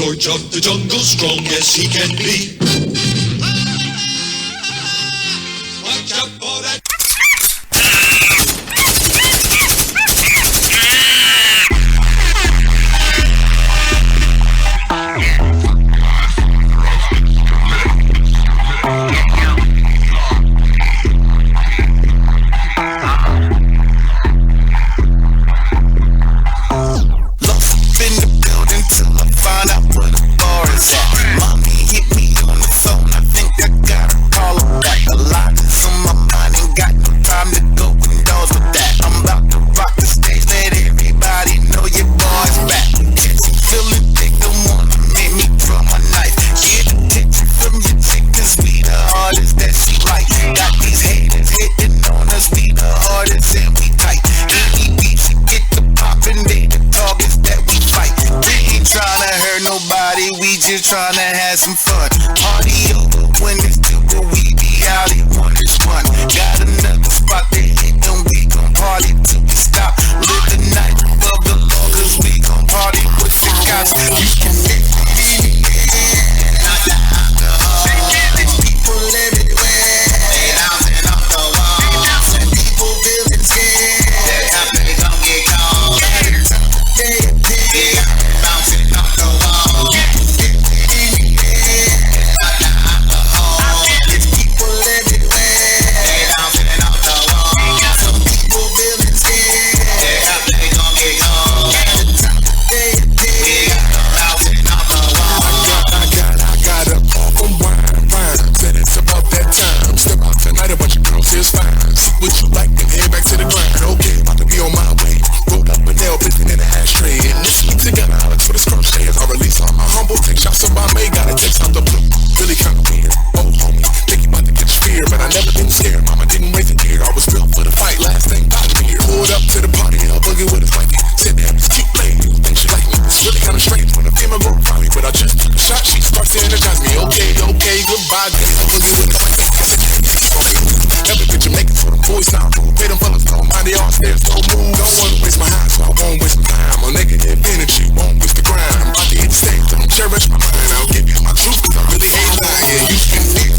torch of the jungle, strong as he can be. Watch out for that. Trying to have some fun. Party over when it's due, but we be out here one is fun. Got another spot to hit and we gon' party till we stop. Live the night above the law, cause we gon' party with the cops. We can live not the alcohol. People everywhere, they bouncing off the wall. Some people feeling scared, that's how they gon' get caught. They bouncing off the wall. It's fine. See what you like and head back to the grind. Okay, about to be on my way. Rolled up a nail piston in a ashtray. And this week together, Alex for the scrunch days. I release all my humble. Take shots of my May. Got a text out the blue. Really kinda weird. Oh, homie. Think you about to catch fear. But I never been scared. Mama didn't raise a tear. I was built for the fight. Last thing got me here. Pulled up to the party. I boogie with his wifey. Sit there, this cute lady. Think she like me. It's really kinda strange when a female girl find me. But I just took a shot. She starts to energize me. Okay, goodbye. Guess I boogie with his wifey. Every picture making for them boys now. Pay them fellas don't mind they all stairs, don't move. Don't wanna waste my time, so I won't waste my time on negative energy, won't waste the grind. I'm about to hit the stage, don't cherish my mind. I'll give you my truth, cause I really ain't lying. Yeah, you can live.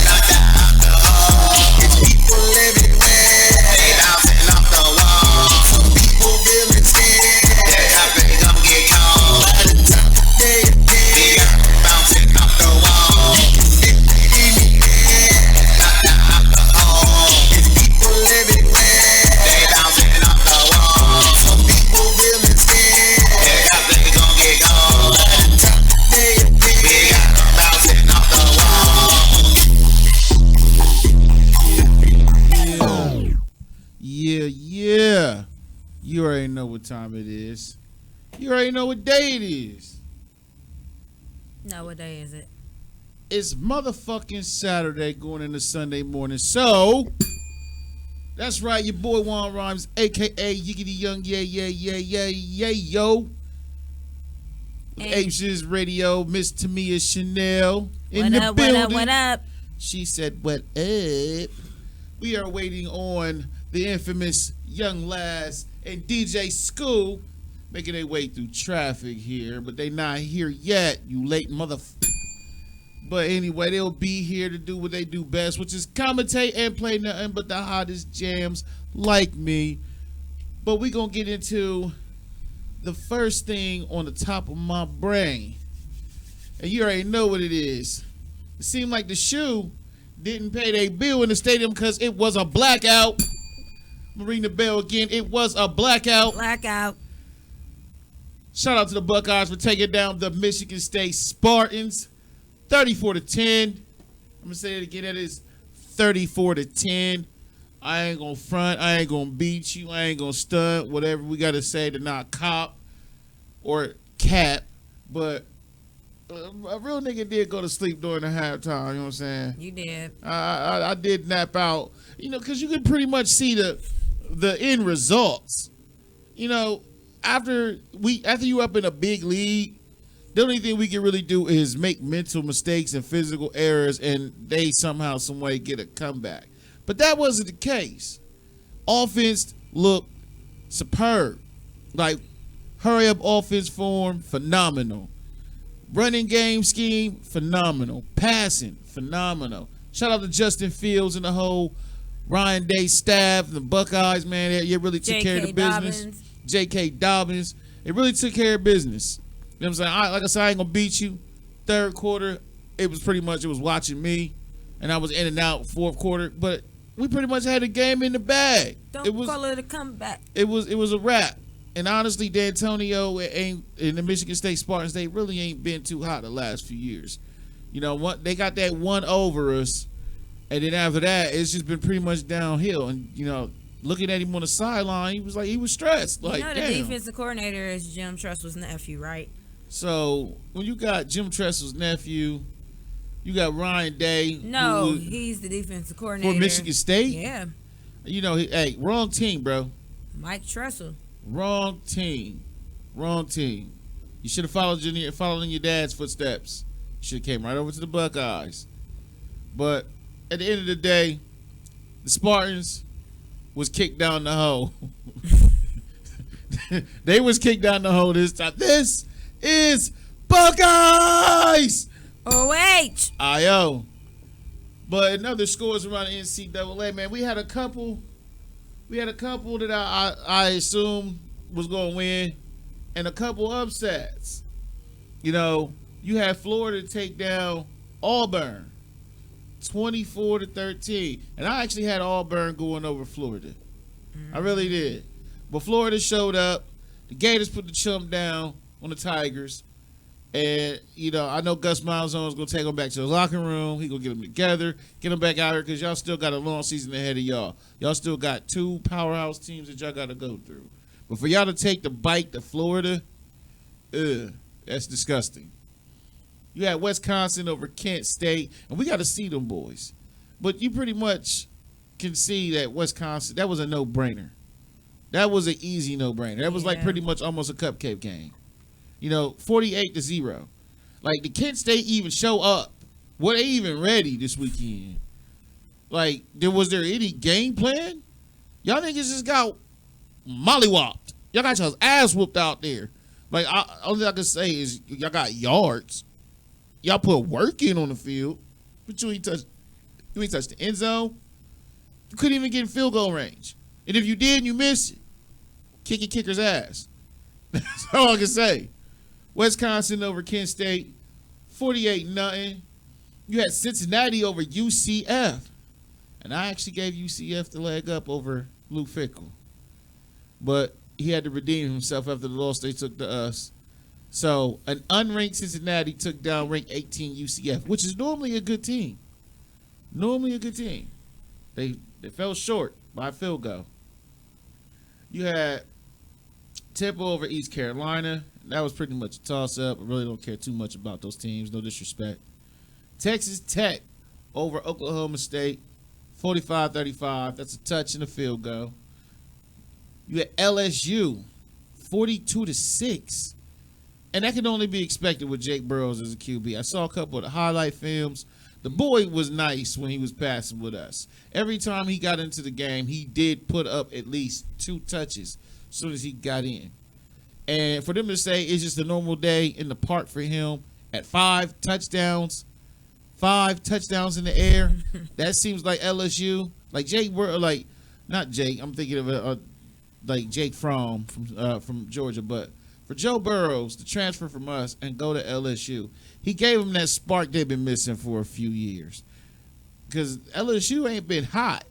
Not the alcohol. It's people everywhere, they bouncing off the wall. Some people feeling scared, that's how they gon' get caught. By the time they bouncing off the wall. Yeah. You already know what time it is. You already know what day it is. No, what day is it? It's motherfucking Saturday going into Sunday morning. So, that's right, your boy Juan Rhymes, a.k.a. Yiggity Young, yo. Ape Shizz Radio, Miss Tamia Chanel in the building. What up? She said, what up? We are waiting on the infamous Young Lass and DJ School making their way through traffic here, but they not here yet, you late But anyway, they'll be here to do what they do best, which is commentate and play nothing but the hottest jams like me. But we gonna get into the first thing on the top of my brain. And you already know what it is. It seemed like the shoe didn't pay their bill in the stadium because it was a blackout. I'm gonna ring the bell again. It was a blackout. Shout out to the Buckeyes for taking down the Michigan State Spartans, 34-10. I'm gonna say it again. That is 34-10. I ain't gonna front. I ain't gonna beat you. I ain't gonna stunt. Whatever we gotta say to not cop or cap. But a real nigga did go to sleep during the halftime. You know what I'm saying? You did. I did nap out. You know, because you could pretty much see the end results. You know, after you up in a big league, the only thing we can really do is make mental mistakes and physical errors, and they somehow, some way get a comeback. But that wasn't the case. Offense looked superb. Like, Hurry up offense form, phenomenal. Running game scheme, phenomenal. Passing, phenomenal. Shout out to Justin Fields and the whole Ryan Day staff, the Buckeyes, man. They really took care of the business. J.K. Dobbins. It really took care of business. You know what I'm saying? Like I said, I ain't going to beat you. Third quarter, it was watching me, and I was in and out fourth quarter. But we pretty much had the game in the bag. Don't call it a comeback. It was a wrap. And honestly, D'Antonio and the Michigan State Spartans, they really ain't been too hot the last few years. You know what? They got that one over us, and then after that, it's just been pretty much downhill. And you know, looking at him on the sideline, he was stressed. Like, the defensive coordinator is Jim Tressel's nephew, right? So when you got Jim Tressel's nephew, you got Ryan Day. No, he's the defensive coordinator for Michigan State. Yeah. You know, hey, wrong team, bro. Mike Tressel. Wrong team. You should have followed in your dad's footsteps. You should have came right over to the Buckeyes. But at the end of the day, the Spartans was kicked down the hole. They was kicked down the hole this time. This is Buckeyes! OH! I-O. But in other scores around the NCAA, man, we had a couple that I assumed was going to win, and a couple upsets. You know, you had Florida take down Auburn, 24-13, and I actually had Auburn going over Florida. I really did. But Florida showed up. The Gators put the chump down on the Tigers. And, you know, I know Gus Malzahn is going to take them back to the locker room. He's going to get them together, get them back out here, because y'all still got a long season ahead of y'all. Y'all still got two powerhouse teams that y'all got to go through. But for y'all to take the bite to Florida, that's disgusting. You had Wisconsin over Kent State, and we got to see them boys. But you pretty much can see that Wisconsin, that was a no-brainer. That was an easy no-brainer. That was like pretty much almost a cupcake game. You know, 48-0. Like, did Kent State even show up? Were they even ready this weekend? Like, was there any game plan? Y'all niggas just got mollywopped. Y'all got y'all's ass whooped out there. Like, only I can say is y'all got yards. Y'all put work in on the field, but you ain't touched the end zone. You couldn't even get in field goal range. And if you did and you missed it, kick your kicker's ass. That's all I can say. Wisconsin over Kent State, 48-0. You had Cincinnati over UCF. And I actually gave UCF the leg up over Luke Fickell. But he had to redeem himself after the loss they took to us. So an unranked Cincinnati took down ranked 18 UCF, which is normally a good team. They fell short by a field goal. You had Temple over East Carolina. That was pretty much a toss-up. I really don't care too much about those teams. No disrespect. Texas Tech over Oklahoma State, 45-35. That's a touch and a field goal. You had LSU, 42-6. And that can only be expected with Jake Burrows as a QB. I saw a couple of the highlight films. The boy was nice when he was passing with us. Every time he got into the game, he did put up at least 2 touches as soon as he got in. And for them to say it's just a normal day in the park for him at 5 touchdowns in the air, that seems like LSU. Like not Jake. I'm thinking of like Jake Fromm from Georgia, but for Joe Burrows to transfer from us and go to LSU, he gave him that spark they've been missing for a few years. Because LSU ain't been hot,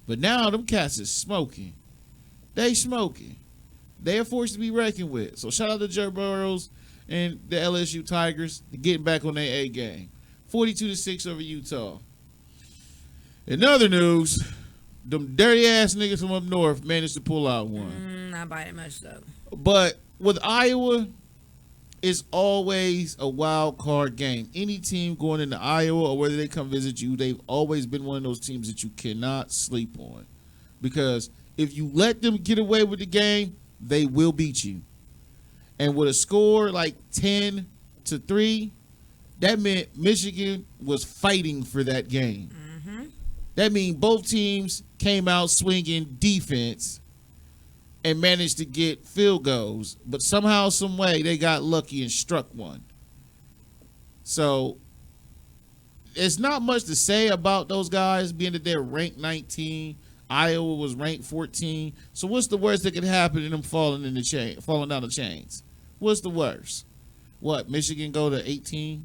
but now them cats is smoking. They smoking. They are forced to be reckoned with. So shout out to Joe Burrows and the LSU Tigers getting back on their A game. 42-6 over Utah. In other news, them dirty ass niggas from up north managed to pull out one. Not by that much though. But with Iowa, it's always a wild card game. Any team going into Iowa or whether they come visit you, they've always been one of those teams that you cannot sleep on. Because if you let them get away with the game, they will beat you. And with a score like 10-3, that meant Michigan was fighting for that game. That means both teams came out swinging defense. and managed to get field goals, but somehow, some way, they got lucky and struck one. So it's not much to say about those guys, being that they're ranked 19. Iowa was ranked 14. So what's the worst that could happen in them falling down the chains? What's the worst? What, Michigan go to 18?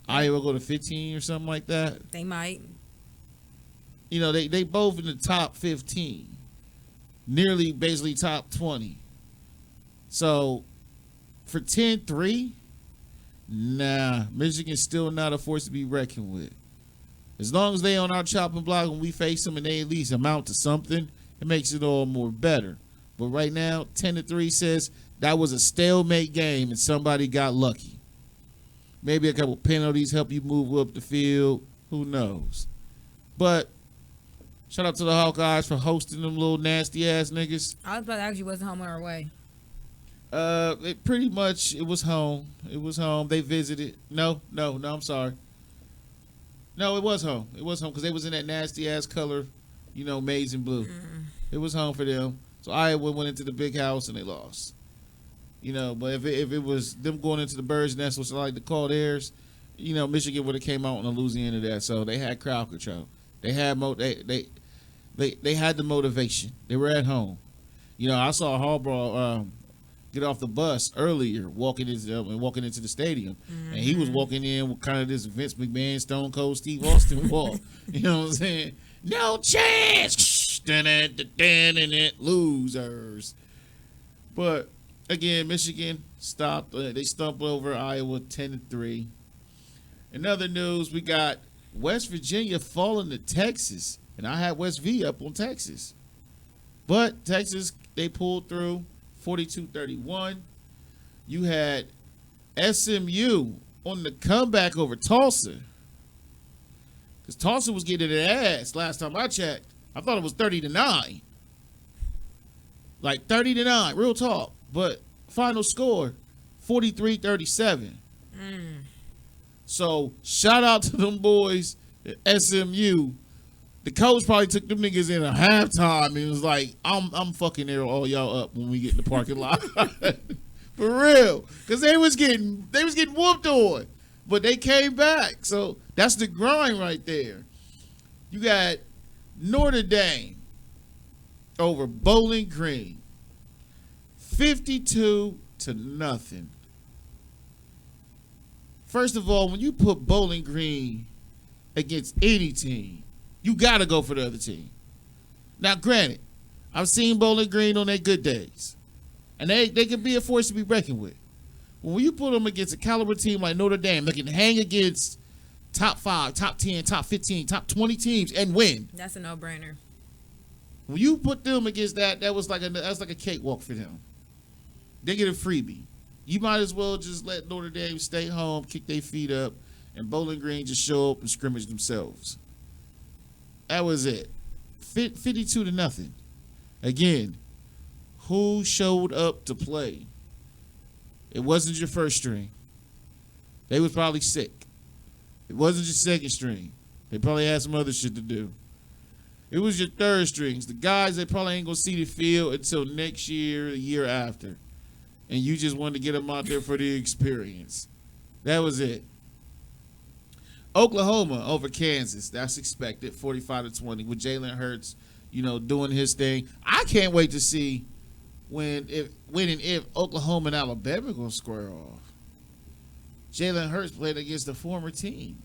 Iowa go to 15 or something like that? They might. You know, they both in the top 15. Nearly basically top 20. So for 10-3, nah, Michigan's still not a force to be reckoned with. As long as they on our chopping block when we face them and they at least amount to something, it makes it all more better. But right now, 10-3 says that was a stalemate game and somebody got lucky. Maybe a couple penalties help you move up the field. Who knows? But shout out to the Hawkeyes for hosting them little nasty ass niggas. I was about to ask you, was it home or away? It was home. It was home. They visited. No, I'm sorry. No, it was home. It was home because they was in that nasty ass color, maize and blue. It was home for them. So Iowa went into the big house and they lost. But if it was them going into the bird's nest, which I like to call theirs, Michigan would have came out on the losing end of that. So they had crowd control. They had they had the motivation. They were at home. I saw Harbaugh get off the bus earlier, walking into the stadium, and he was walking in with kind of this Vince McMahon, Stone Cold Steve Austin walk. You know what I'm saying? No chance, losers. But again, Michigan stopped. They stumped over Iowa 10-3. In other news, we got West Virginia falling to Texas, and I had West V up on Texas, but Texas, they pulled through 42-31. You had SMU on the comeback over Tulsa, because Tulsa was getting their ass last time I checked. I thought it was 30-9, like 30-9, real talk. But final score 43-37. So shout out to them boys at SMU. The coach probably took them niggas in a halftime and was like, I'm fucking there all y'all up when we get in the parking lot. For real. Because they was getting whooped on. But they came back. So that's the grind right there. You got Notre Dame over Bowling Green. 52-0. First of all, when you put Bowling Green against any team, you got to go for the other team. Now, granted, I've seen Bowling Green on their good days, and they can be a force to be reckoned with. But when you put them against a caliber team like Notre Dame, they can hang against top 5, top 10, top 15, top 20 teams and win. That's a no-brainer. When you put them against that was like a cakewalk for them. They get a freebie. You might as well just let Notre Dame stay home, kick their feet up, and Bowling Green just show up and scrimmage themselves. That was it. 52-0. Again, who showed up to play? It wasn't your first string. They was probably sick. It wasn't your second string. They probably had some other shit to do. It was your third strings. The guys that probably ain't going to see the field until next year, the year after. And you just wanted to get them out there for the experience. That was it. Oklahoma over Kansas. That's expected. 45-20 with Jalen Hurts, doing his thing. I can't wait to see when and if Oklahoma and Alabama going to square off. Jalen Hurts played against a former team.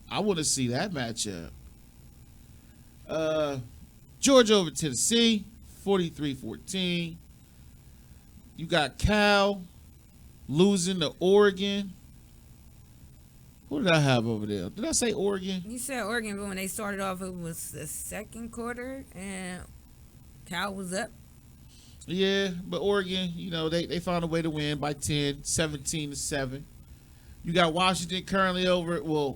I want to see that matchup. Georgia over Tennessee. 43-14. You got Cal losing to Oregon. Who did I have over there? Did I say Oregon? You said Oregon, but when they started off, it was the second quarter, and Cal was up. Yeah, but Oregon, they found a way to win by 10, 17-7. You got Washington currently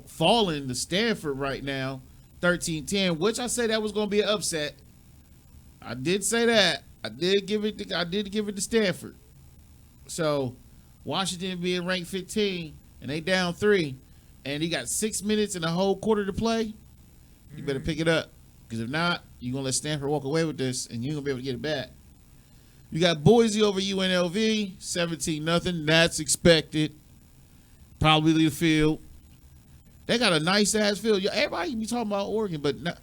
falling to Stanford right now, 13-10, which I said that was going to be an upset. I did say that. I did give it to Stanford. So Washington being ranked 15 and they down 3, and he got 6 minutes and a whole quarter to play. You better pick it up, because if not, You gonna let Stanford walk away with this, and you ain't gonna be able to get it back. You got Boise over UNLV, 17-0. That's expected. Probably the field. They got a nice ass field. Everybody be talking about Oregon, but not,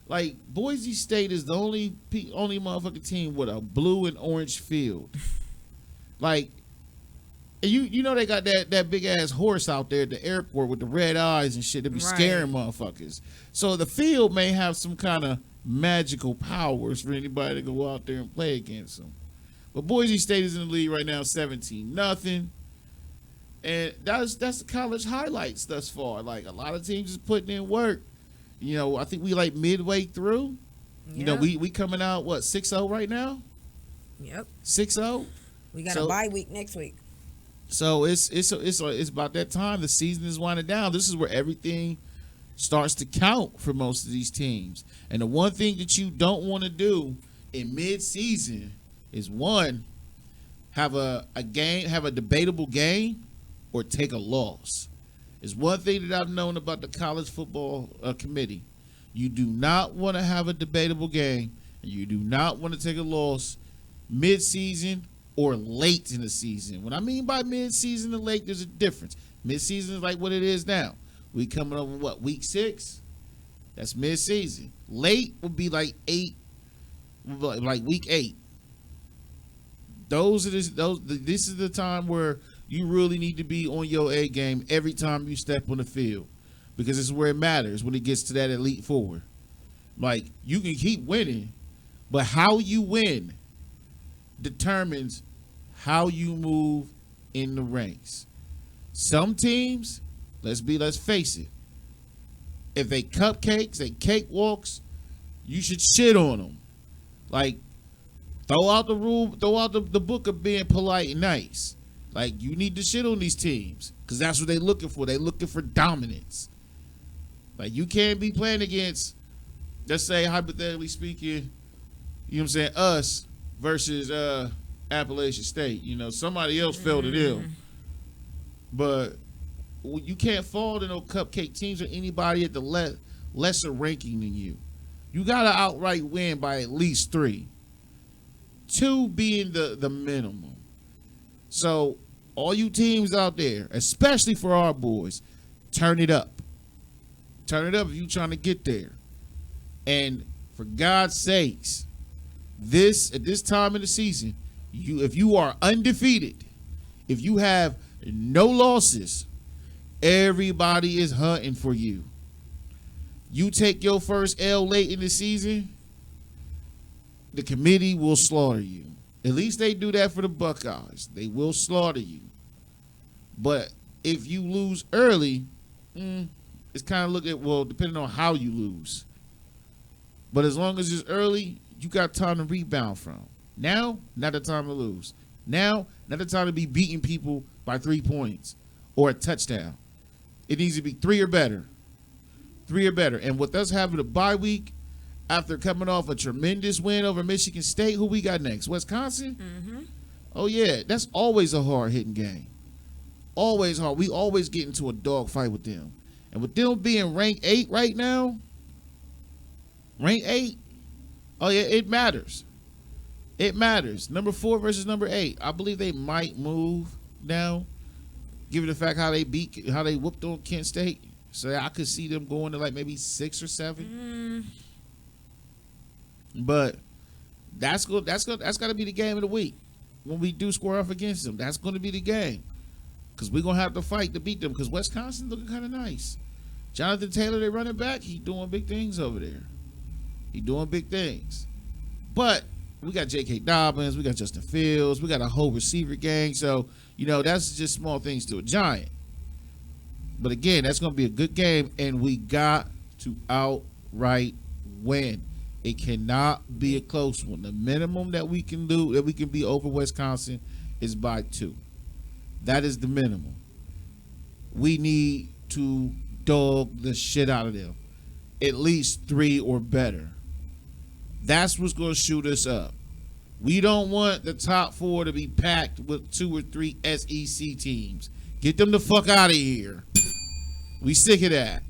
like Boise State is the only motherfucking team with a blue and orange field. Like, you know they got that big ass horse out there at the airport with the red eyes and shit that be scaring motherfuckers. So the field may have some kind of magical powers for anybody to go out there and play against them. But Boise State is in the lead right now, 17-0. And that's the college highlights thus far. Like, a lot of teams is putting in work. You know, I think we like midway through. Yeah. You know, we coming out, 6-0 right now? Yep. 6-0? We got a bye week next week. So it's about that time. The season is winding down. This is where everything starts to count for most of these teams. And the one thing that you don't want to do in mid-season is, one, have a debatable game or take a loss. It's one thing that I've known about the college football committee. You do not want to have a debatable game, and you do not want to take a loss mid-season or late in the season. What I mean by mid-season and late, there's a difference. Mid-season is like what it is now. We coming over week 6? That's mid-season. Late would be like week 8. This is the time where you really need to be on your A game every time you step on the field, because this is where it matters when it gets to that Elite Four. Like, you can keep winning, but how you win determines how you move in the ranks. Some teams, let's face it, if they cupcakes, they cakewalks, you should shit on them. Like, throw out the book of being polite and nice. Like, you need to shit on these teams, because that's what they're looking for. They're looking for dominance. Like, you can't be playing against, let's say, hypothetically speaking, you know what I'm saying, us versus Appalachian State. You know, somebody else fell to them. But you can't fall to no cupcake teams or anybody at the lesser ranking than you. You got to outright win by at least 3. 2 being the minimum. So, all you teams out there, especially for our boys, turn it up. Turn it up if you're trying to get there. And for God's sakes, at this time of the season, if you are undefeated, if you have no losses, everybody is hunting for you. You take your first L late in the season, the committee will slaughter you. At least they do that for the Buckeyes. They will slaughter you. But if you lose early, it's kind of depending on how you lose. But as long as it's early, you got time to rebound from. Now, not the time to lose. Now, not the time to be beating people by 3 points or a touchdown. It needs to be 3 or better. 3 or better. And with us having a bye week, after coming off a tremendous win over Michigan State, who we got next? Wisconsin? Mm-hmm. Oh, yeah. That's always a hard-hitting game. Always hard. We always get into a dogfight with them. And with them being ranked 8 right now, ranked 8, oh, yeah, it matters. It matters. Number 4 versus number 8. I believe they might move now, given the fact how they whooped on Kent State. So I could see them going to like maybe 6 or 7. But that's got to be the game of the week when we do square off against them. That's going to be the game, because we're going to have to fight to beat them, because Wisconsin looking kind of nice. Jonathan Taylor, they running back, he doing big things over there. He doing big things. But we got J.K. Dobbins, we got Justin Fields, we got a whole receiver gang. So, you know, that's just small things to a giant. But again, that's going to be a good game, and we got to outright win. It cannot be a close one. The minimum that we can do, that we can be over Wisconsin, is by 2. That is the minimum. We need to dog the shit out of them. At least 3 or better. That's what's going to shoot us up. We don't want the top 4 to be packed with 2 or 3 SEC teams. Get them the fuck out of here. We sick of that.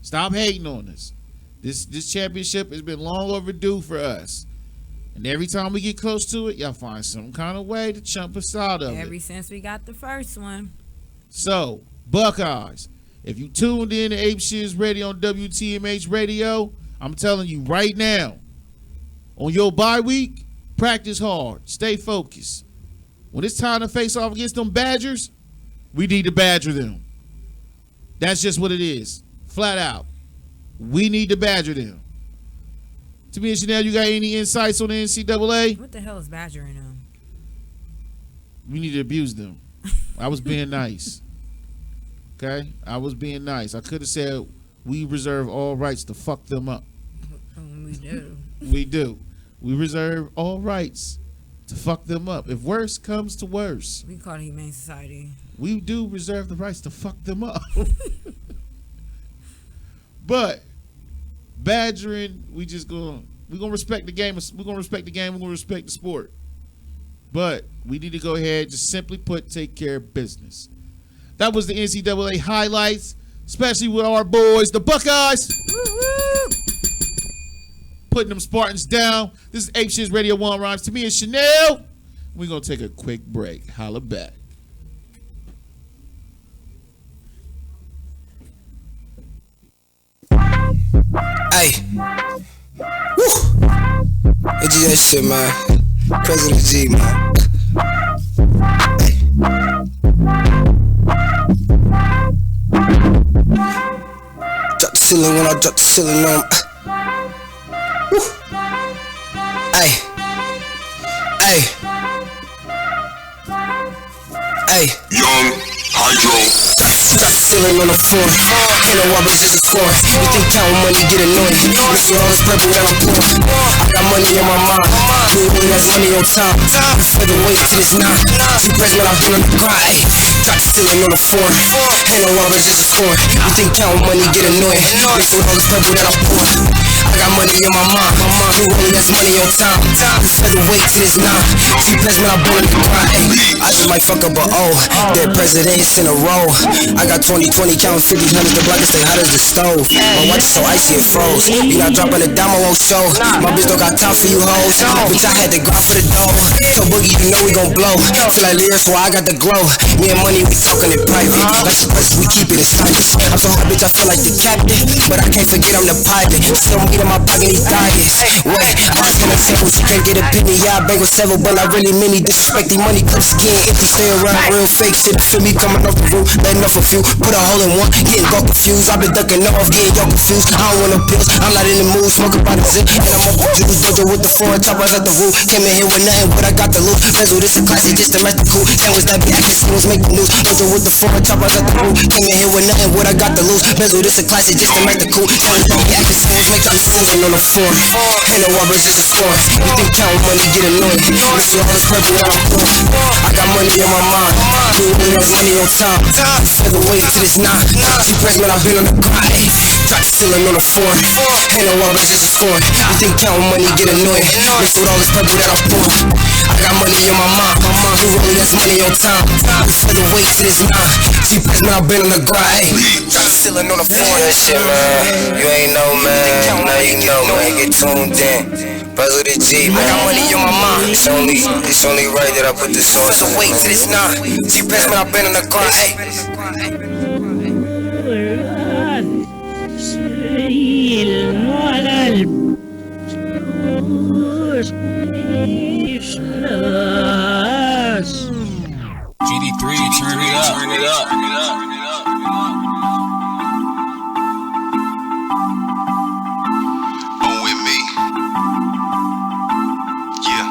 Stop hating on us. This championship has been long overdue for us. And every time we get close to it, y'all find some kind of way to chump us out of it. Ever since we got the first one. So, Buckeyes, if you tuned in to Ape Shizz Radio on WTMH Radio, I'm telling you right now, on your bye week, practice hard. Stay focused. When it's time to face off against them Badgers, we need to badger them. That's just what it is. Flat out. We need to badger them. To me and Chanel, you got any insights on the NCAA? What the hell is badgering them? We need to abuse them. I was being nice. Okay? I was being nice. I could have said we reserve all rights to fuck them up. We do. We do. We reserve all rights to fuck them up. If worse comes to worse, We call it Humane Society. we do reserve the rights to fuck them up. But badgering, we're gonna respect the game. We're gonna respect the game. We're gonna respect the sport. But we need to go ahead, just simply put, take care of business. That was the NCAA highlights, especially with our boys, the Buckeyes. Woo-hoo! Putting them Spartans down. This is Ape Shizz Radio 1 Rhymes. To me and Chanel. We're gonna take a quick break. Holla back. Hey. Woo. It's that shit, man. President G, man. Hey. Drop the ceiling when I drop the ceiling on. Woo. Hey. Hey. Hey. Young Hydro. Drop the ceiling on the floor. Ain't no robbers, just a score. You think counting money get annoying? Mix with all this purple that I'm pouring. I got money in my mind. You really has money on time. For the weight to this nine. Two press when I've been on the grind. Ay. Drop the ceiling on the floor. Ain't no robbers, just a score. You think counting money get annoying? Mix with all this purple that I'm pouring. I got money in my mind. You really has money on time. For the weight to this nine. Two press when I've been on the grind. Ay. I just might fuck up a O. Dead presidents in a row. I got 20/20 counting 50, 100. The block is stay hot as the stove. My watch is so icy it froze. You not dropping a dime, I won't show. My bitch don't got time for you hoes. Bitch, I had to grind for the dough. So boogie, you know we gon' blow. Feel like lyrics, so I got the glow. Me and money, we talking in private. Like surprise, we keep it in silence. I'm so hot, bitch, I feel like the captain. But I can't forget I'm the pilot. Still meat in my pocket, need diets. Wait, I was gonna table. She can't get a penny. Yeah, I bang with several, but I really mean me. Disrespect these money clips getting empty. Stay around real fake shit. Feel me coming off the roof, letting off a few. Put a hole in one, getting got confused. I've been ducking off, getting y'all confused. I don't want no pills, I'm not in the mood. Smoke about a zip, and I'm up the juice. Dojo with the foreign choppers at the roof. Came in here with nothing, but I got the loot. Bezel, this a classic, just to match the cool. Sandwich that be acting, scenes make the news. Dojo with the foreign choppers at the roof. Came in here with nothing, but I got the loot. Bezel, this a classic, just to match the cool. Sandwich that be acting, scenes make the news. On the floor, ain't no robbers, just a score. You think counting money get annoying? Mix with all this purple that I'm pouring. I got money in my mind. You really has money on time. For the weight to this nine. Two press, man, I've been on the grind. Drop the ceiling on the floor. Ain't no robbers, just a score. You think counting money get annoying? Mix with all this purple that I'm pouring. I got money in my mind. You really has money on time. For the weight to this nine. Two press, man, I've been on the grind. Drop the ceiling on the floor. That shit, man. You ain't know, man. Now you know, man. Get tuned in. Puzzle the G, man. I got money in my mind. It's only right that I put this on. For the weight to this nine. Two press, man, I've been on the grind. GD3, turn it up, turn it up, turn it up. On with me. Yeah.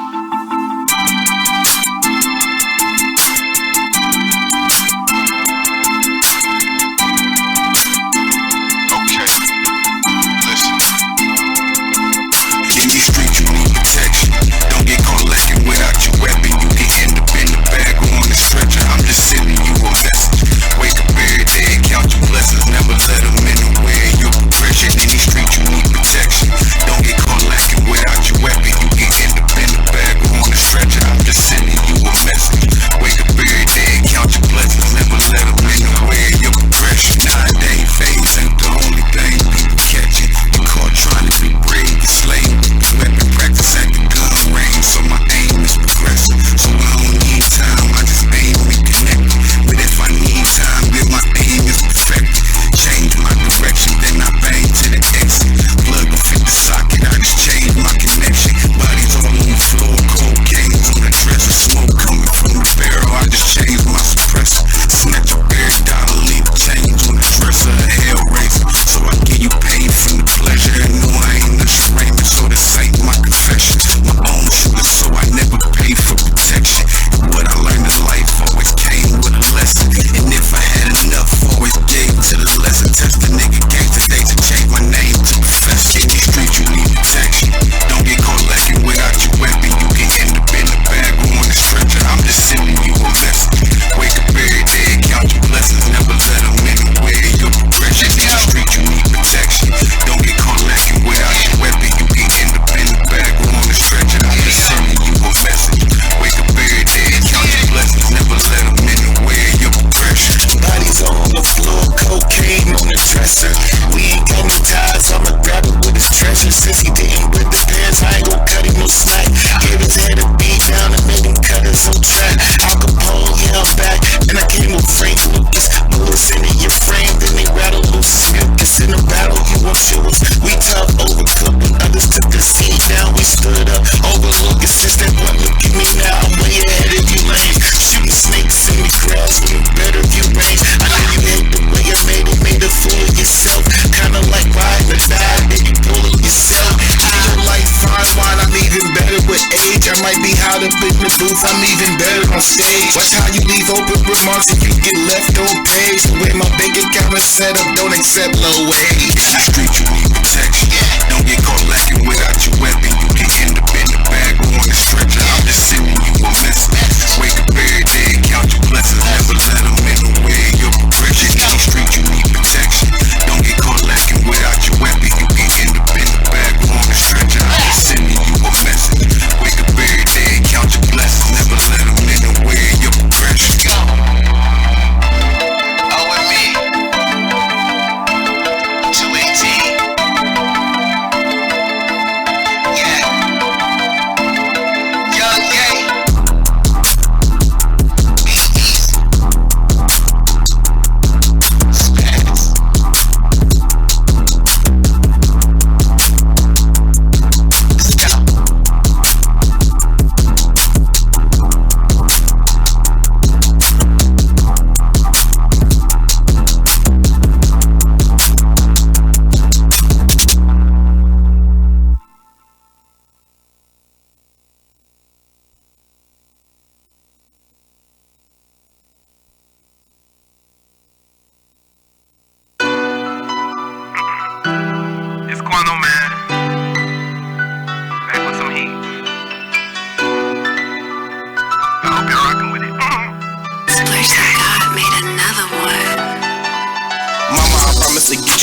him since he didn't wear the pants. I ain't gon' cut him no slack. Gave his head a beat down and made him cut his own track. Al Capone, yeah, I'm back. And I came with Frank Lucas. Bullets in your frame, then they rattle loose. Mucus in the battle, you won't show us. We tough, overcooked when others took a seat down. We stood up, overlooking since that one. Look at me now, I'm way ahead of you lanes. Shooting snakes in the grass when you better view range. I know you hate the way I made a fool of yourself. Kinda like riding a die, baby, pull up yourself. I don't like fine wine, I'm even better with age. I might be hot up in the booth, I'm even better on stage. Watch how you leave open remarks if you get left on page. The way my bank account is set up, don't accept low wage. In the street you need protection. Don't get caught lacking without your weapon. You can end up in the bag or on the stretcher. I'm just sending you a message. Wake up every day, count your blessings. Never let them in the way of your progression. In the street you need protection. Don't get caught lacking without your weapon. You can end up in the bag or on the stretcher. I'm just sending you a message. Wake up every day, count your blessings. Never let them in the way of your progression.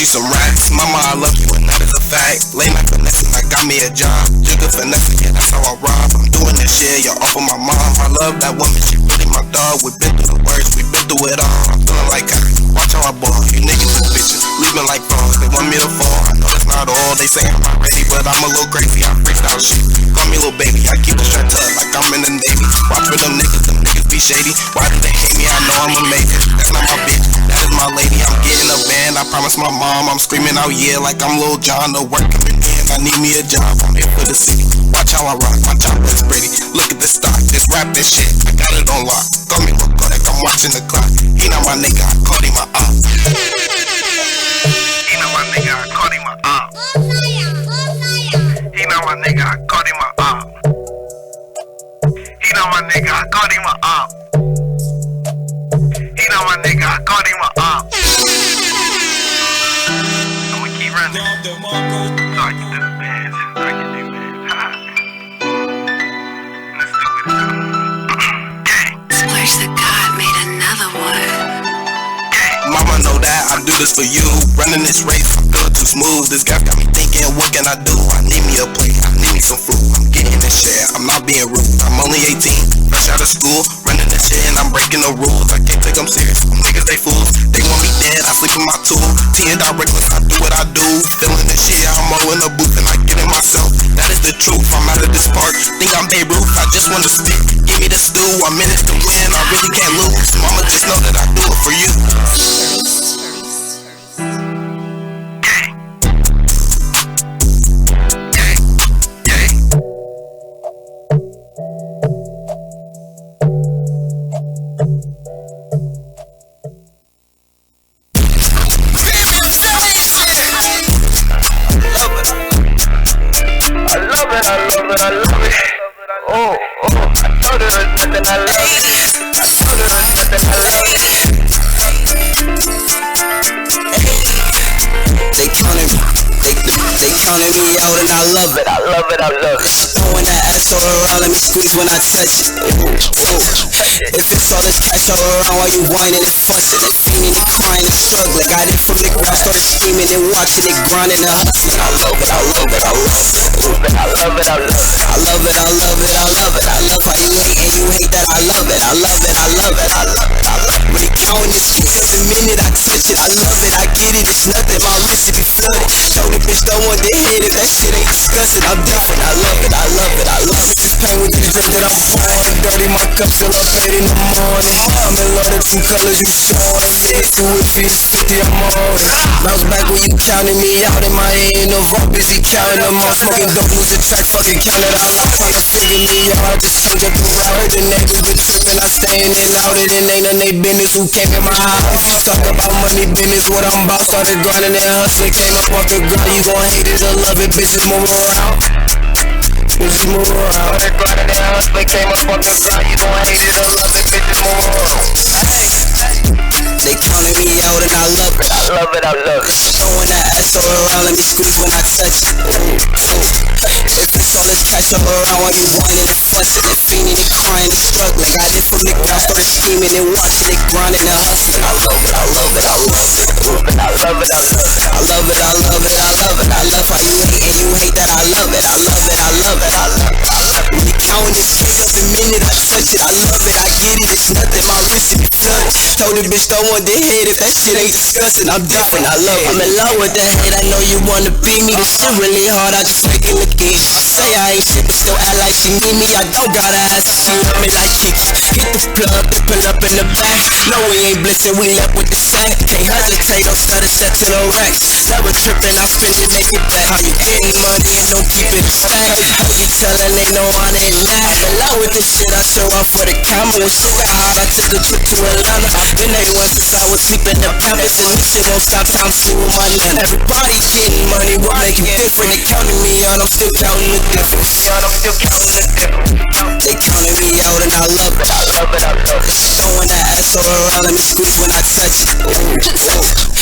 Some racks, mama, I love you, and that is a fact. Late night finessing, I got me a job. Jigga finessing, yeah, that's how I rob. I'm doing this shit, you're off of my mom. I love that woman, she really my dog. We been through the worst, we been through it all. I'm feeling like I watch how I ball. You niggas and bitches, leaving like frauds. They want me to fall, I know that's not all. They say I'm not ready, but I'm a little crazy. I freestyle shit, call me little baby. I keep it strapped up like I'm in the Navy. Watch for them niggas be shady. Why do they hate me? I know I'm amazing. That's not my bitch, that is my lady. I'm getting a band, I promise my mom. I'm screaming out, yeah, like I'm Lil John. The work coming in, I need me a job. I'm here for the city. Watch how I rock, my job is pretty. Look at the stock, just rap this shit. I got it on lock. Call me look like I'm watching the clock. He not my nigga, I called him my op. He not my nigga, I called him my op. He not my nigga, I called him my op. He not my nigga, I called him my op. He not my nigga, I called him my op. Running. Talk you to the bands, talk you to the bands. Let's do it. Splurge the God made another one. Mama know that I do this for you. Running this race, I feel too smooth. This guy got me thinking, what can I do? I need me a plate, I need me some food. I'm getting this shit, I'm not being rude. I'm only 18, fresh out of school. Running this shit and I'm breaking the rules. I can't take them serious, them niggas they fools. They want me dead, I sleep in my tool. T&D reckless, I do what I do. Feeling this shit, I'm all in the booth and I get it myself. That is the truth, I'm out of this park. Think I'm Babe Ruth, I just wanna spit. Give me the stew, I'm in it to win. I really can't lose. Mama just know that I do it for you. I love it. Oh, I know there is nothing I love it. I know there is nothing I love it. They counting me out and I love it. I love it. Throwing that ass all around, let me squeeze when I touch it. If it's all this cash all around while you whining and fussing and fiending and crying and struggling, got it from the ground, started screaming and watching it, grinding and hustling. I love it. I love it. I love how you hate and you hate that. I love it. When they counting this shit, every minute I touch it, I love it. I get it, it's nothing. My wrist it be flooded. Told the bitch don't want to hit it, that shit ain't disgusting. I'm different, I love it, I love it, I love it. This pain with this drink that I'm pouring, dirty my cup till up 8 in the morning. I'm in love with 2 colors you showing, niggas do it for this 50 I'm on it. Bounce back when you counting me out in my head, no vote busy counting them all. Smoking dope, lose the track, fucking count it all out. Trying to figure me out, just change up the route. Heard the neighbors been tripping, I staying in louder than ain't none they business. Who came in my house? You talk about money business, what I'm about. Started grinding and hustling, came up off the ground. You gon' hate it or love it, bitches move around. Bitches move around. Started grinding and hustling, came up off the ground. You gon' hate it or love it, bitches move around. They counting me out and I love it. I love it, I love it. Throwing that ass all around, let me squeeze when I touch it. If it's all this cash all around while you whining and fussing and fiending and crying and struggling. Got it from the ground, started scheming and watching it, grinding and hustling. I love it, I love it, I love it. I love it, I love it. I love it, I love it, I love it. I love how you hate and you hate that. I love it, I love it, I love it, I love it. When you counting this cake up the minute I touch it, I love it, I get it, it's nothing. My wrist it be flooded. Told the bitch don't want to hit it, that shit ain't disgusting. I'm different, I love it. I'm in love with the hate, I know you wanna be me. This shit really hard, I just make it look easy. Say I ain't shit, but still act like she need me. I don't gotta ask if she love me like Kiki. Hit the plug, pull up in the back. No, we ain't blitzing, we left with the sack. Can't hesitate, don't stutter, step to the racks. Never tripping, I spend it, make it back. How you getting money and don't keep it a stack. Heard you telling they know I ain't laugh. I'm in love with this shit, I show off for the camera. When shit got hot, I took a trip to Atlanta. Then they went since I was peeping the Pampers. And this shit won't stop time two with my nana. Everybody getting money, what make it different? They counting me out, I'm still counting the difference. I'm still counting the difference. They counting me out and I love it. I love it, I love it. Throwing that ass all around, let me squeeze when I touch it.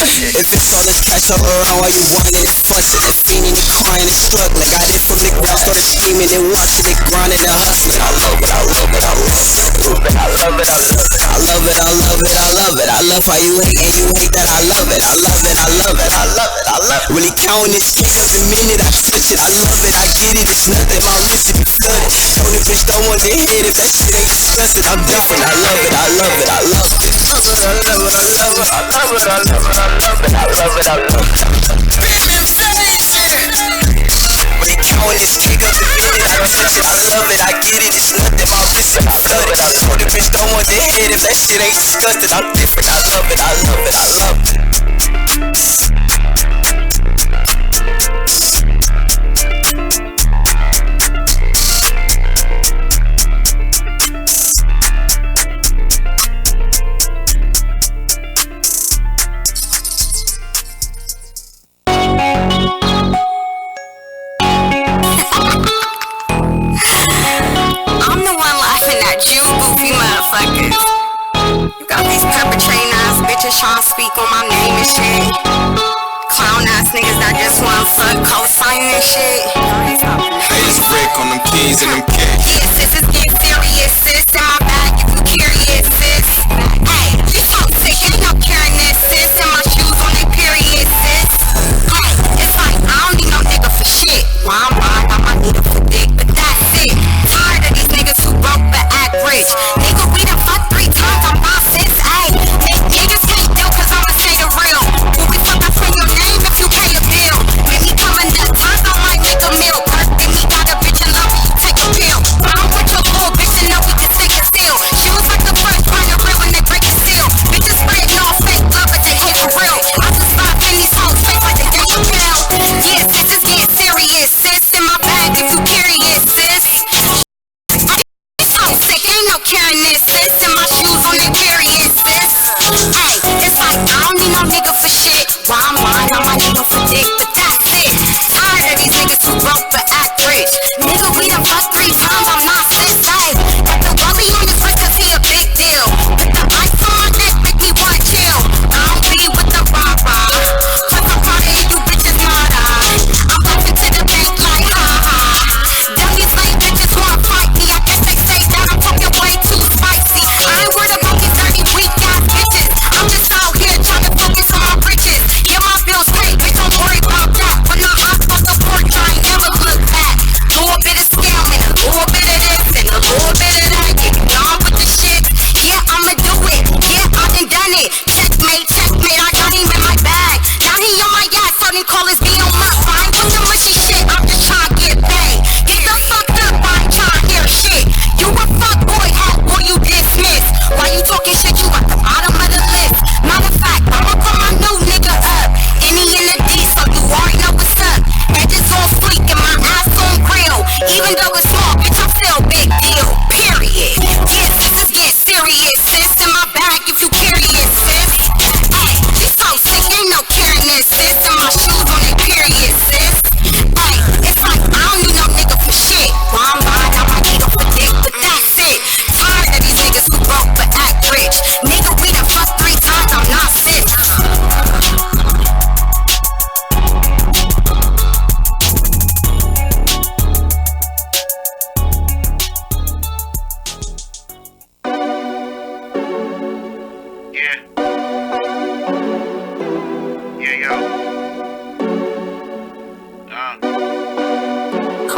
If it's all this cash all around while you whining and fussing and fiending and crying and struggling. Got it from the ground, started scheming and watching it, grinding and hustling. I love it, I love it, I love it. I love it, I love it. I love it, I love it, I love it. I love how you hate and you hate that. I love it, I love it, I love it, I love it, I love it. Really counting this cake up the minute I touch it. I love it, I get it, it's nothing. My wrist it be flooded. Told the bitch don't want to hit it, that shit ain't disgusting. I'm different, I love it, I love it, I love it. I love it, I love it, I love it. I love it, I love it, I love it. I love it, I love it. Really counting this cake up the minute I touch it. I love it, I get it, it's nothing. My wrist it be flooded. Told the bitch don't want to hit it, that shit ain't disgusting. I'm different, I love it, I love it, I love it. You got these perpetrating ass bitches trying to speak on my name and shit. Clown ass niggas that just want fuck co-sign and shit. Face break on them keys and them cakes. Yeah, sis, it's getting serious, sis. In my bag, if you curious, sis. Hey, you so sick, ain't no carrying this, sis. And my shoes on they period, sis. Hey, it's like, I don't need no nigga for shit. Why I'm buying, I might need him for dick, but that's it. Tired of these niggas who broke but act rich. Nigga, we done fucked 3 times on my sis, ayy. Niggas can't deal cause I'ma say the real. When we fuck, I say your name if you pay a bill. Give me coming up, times I might make a meal. First, give me got a bitch in love, you take a pill. I don't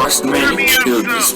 Boss man, he killed this.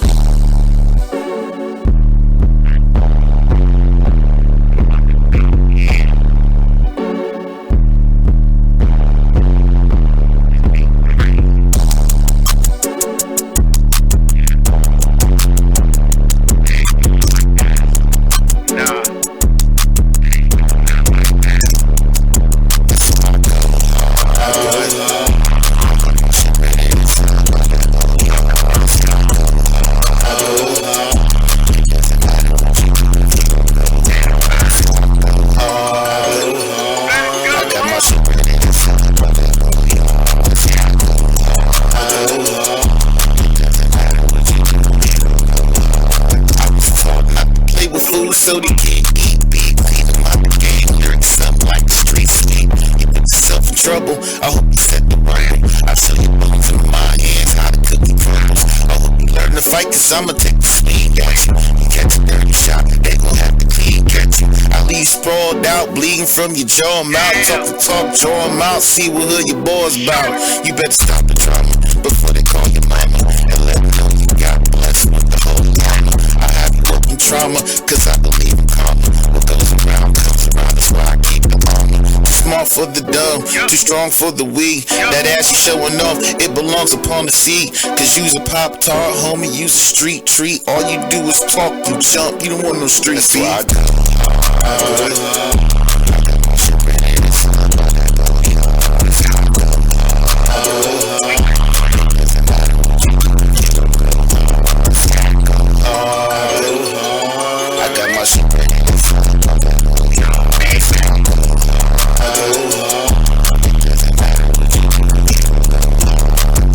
So they can't eat big, clean them out the game. Lyrics something like the street sweep. You put yourself in trouble, I hope you set the right. I show you bones in my hands, how the cookie crumbles. I hope you learn to fight, cause I'ma take the swing at you. You catch a dirty shot, they gon' have to clean catch you. I leave sprawled out, bleeding from your jaw and mouth. Talk the talk, draw them out, see what hood your boys bout. You better stop the drama before they call your mama, and let them know you got blessed with the whole llama. I have you open trauma, cause I believe in karma. What goes around comes around, that's why I keep the armor. Too smart for the dumb, too strong for the weak. That ass you showing off, it belongs upon the seat. Cause you's a pop tart, homie, you's a street treat. All you do is talk, you jump, you don't want no street beef. That's why I go hard. I got my shit ready to slap by that booty hard. That's how I go hard. Doesn't matter what you do, you don't go hard. That's how I go hard. I got my shit ready to slap by that booty hard. That's how I go hard. Doesn't matter what you do, you don't go hard.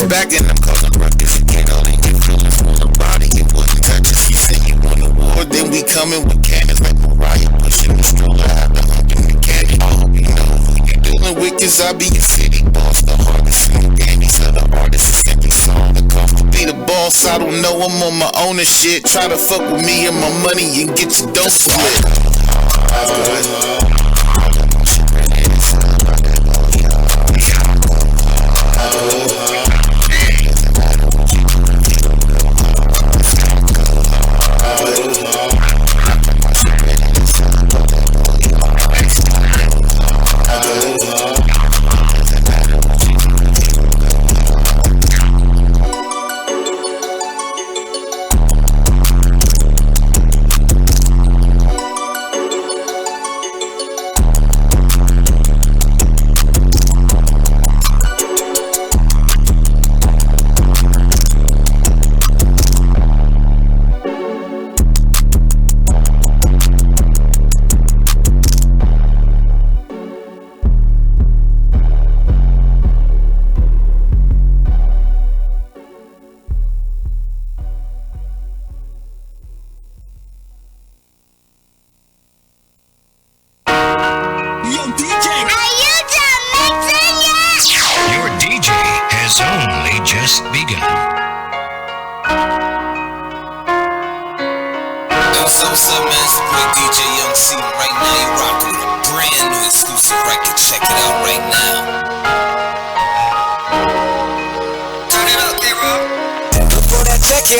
Back in them causing ruckus, you can't all in your feelings. When the body, it wouldn't touch us. You say you want a war, then we coming with cannons like Marieee pushing the stroller. Have the hump in the candy. I hope you know who you dealing with, cause I be a city boss, the hardest in the game. These other artists is simply song. The cost to be the boss, I don't know, I'm on my own and shit. Try to fuck with me and my money and get your dope split.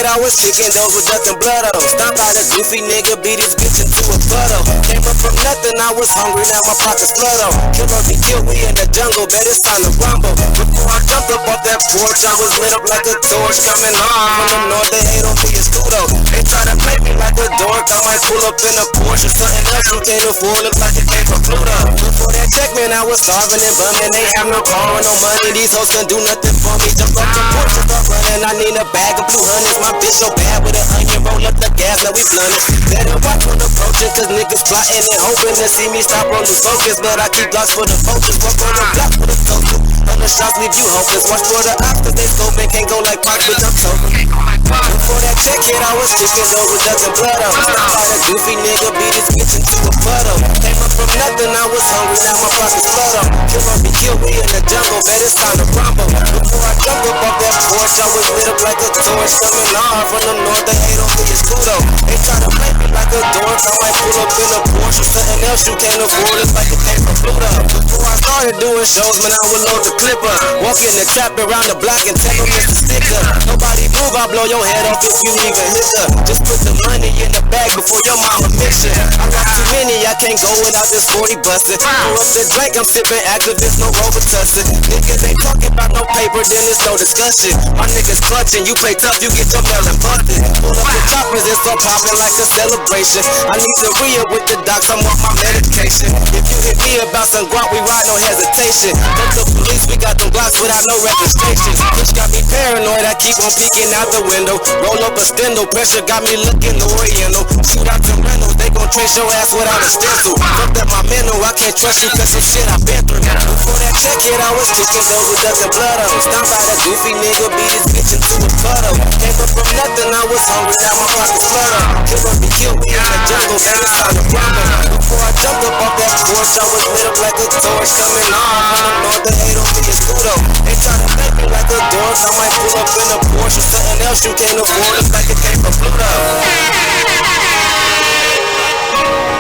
I was chicken dope with dust and blood on. Stop by the goofy nigga, beat his bitch into a puddle. Came up from nothing, I was hungry, now my pockets flood on. Killer be killed, we in the jungle, bet it's time to rumble. Before I jumped up off that porch, I was lit up like a torch. Coming on from the north, they hate on me as Pluto. They try to play me like a dork, I might pull up in a Porsche or something else you can't afford, look like it came from Pluto. Before that check, man, I was starving and bumming. They have no car and no money, these hoes can do nothing for me. Jump off the porch and start running, I need a bag of blue hundreds. My bitch so bad with an onion, roll up the gas, now we blunted. Better watch when approaching, cause niggas plotting and hoping to see me stop on lose focus. But I keep blocks for the vultures, walk on the block for the total. 100 shots leave you hopeless, watch for the ops, cause they scoping, can't go like Pac, bitch, I'm sober. Before that check hit, I was chicken dope with dust and blood on. Stop by the goofy nigga, beat his bitch into a puddle. Came up from nothing, I was hungry, now my pockets flood on. Killer be killed, we in the jungle, bet it's time to rumble. Before I jump up off that porch, I was lit up like a torch coming on from the north. They hate on me, it's cool though. They try to play me like a dork. I might pull up in a Porsche or something else you can't afford. It's like a came from Pluto. Before I started doing shows, man, I would load the clip up. Walk in the trap around the block and tell them it's a sticker. Nobody move, I blow your head off if you even hit her. Just put the money in the bag before your mama miss it. I got too many, I can't go without this 40 busted. Pour up the drink, I'm sipping activist, no Robitussin. Niggas ain't talking about no paper, then it's no discussion. My niggas clutching, you play tough, you get your melon busted. Pull up the choppers and start popping like a celebration. I need to re-up with the docs, I'm off my medication. If you hit me about some guap, we ride no hesitation. Fuck the police, we got them blocks without no registration. Bitch got me paranoid, I keep on peeking out the window. Roll up a stendo, pressure got me looking oriental. Shoot out the rentals, they gon' trace your ass without a stencil. Fuck up my mental, I can't trust you cause some shit I've been through. Before that check hit, I was kicking those with dust and blood on. Stomp out a goofy nigga, beat his bitch into a puddle. Came up from nothing, I was hungry, now my pockets flutter. Kill up and kill me in the jungle, man, it's time to rumble. Before I jumped up off that porch, I was lit up like a torch coming on from the north. They hate on me, it's cool though. They try to make me like a dork. I might pull up in a Porsche or something else you can't afford. It's like it came from Pluto.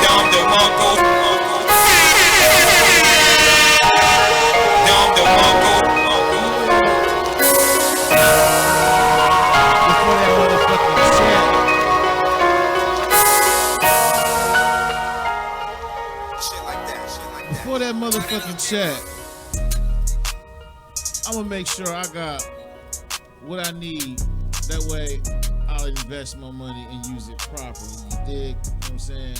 Down the Mongo. Down the Mongo. Before that motherfucking chat. Before that motherfucking chat, I'm gonna make sure I got what I need. That way, I'll invest my money and use it properly. You dig? You know what I'm saying?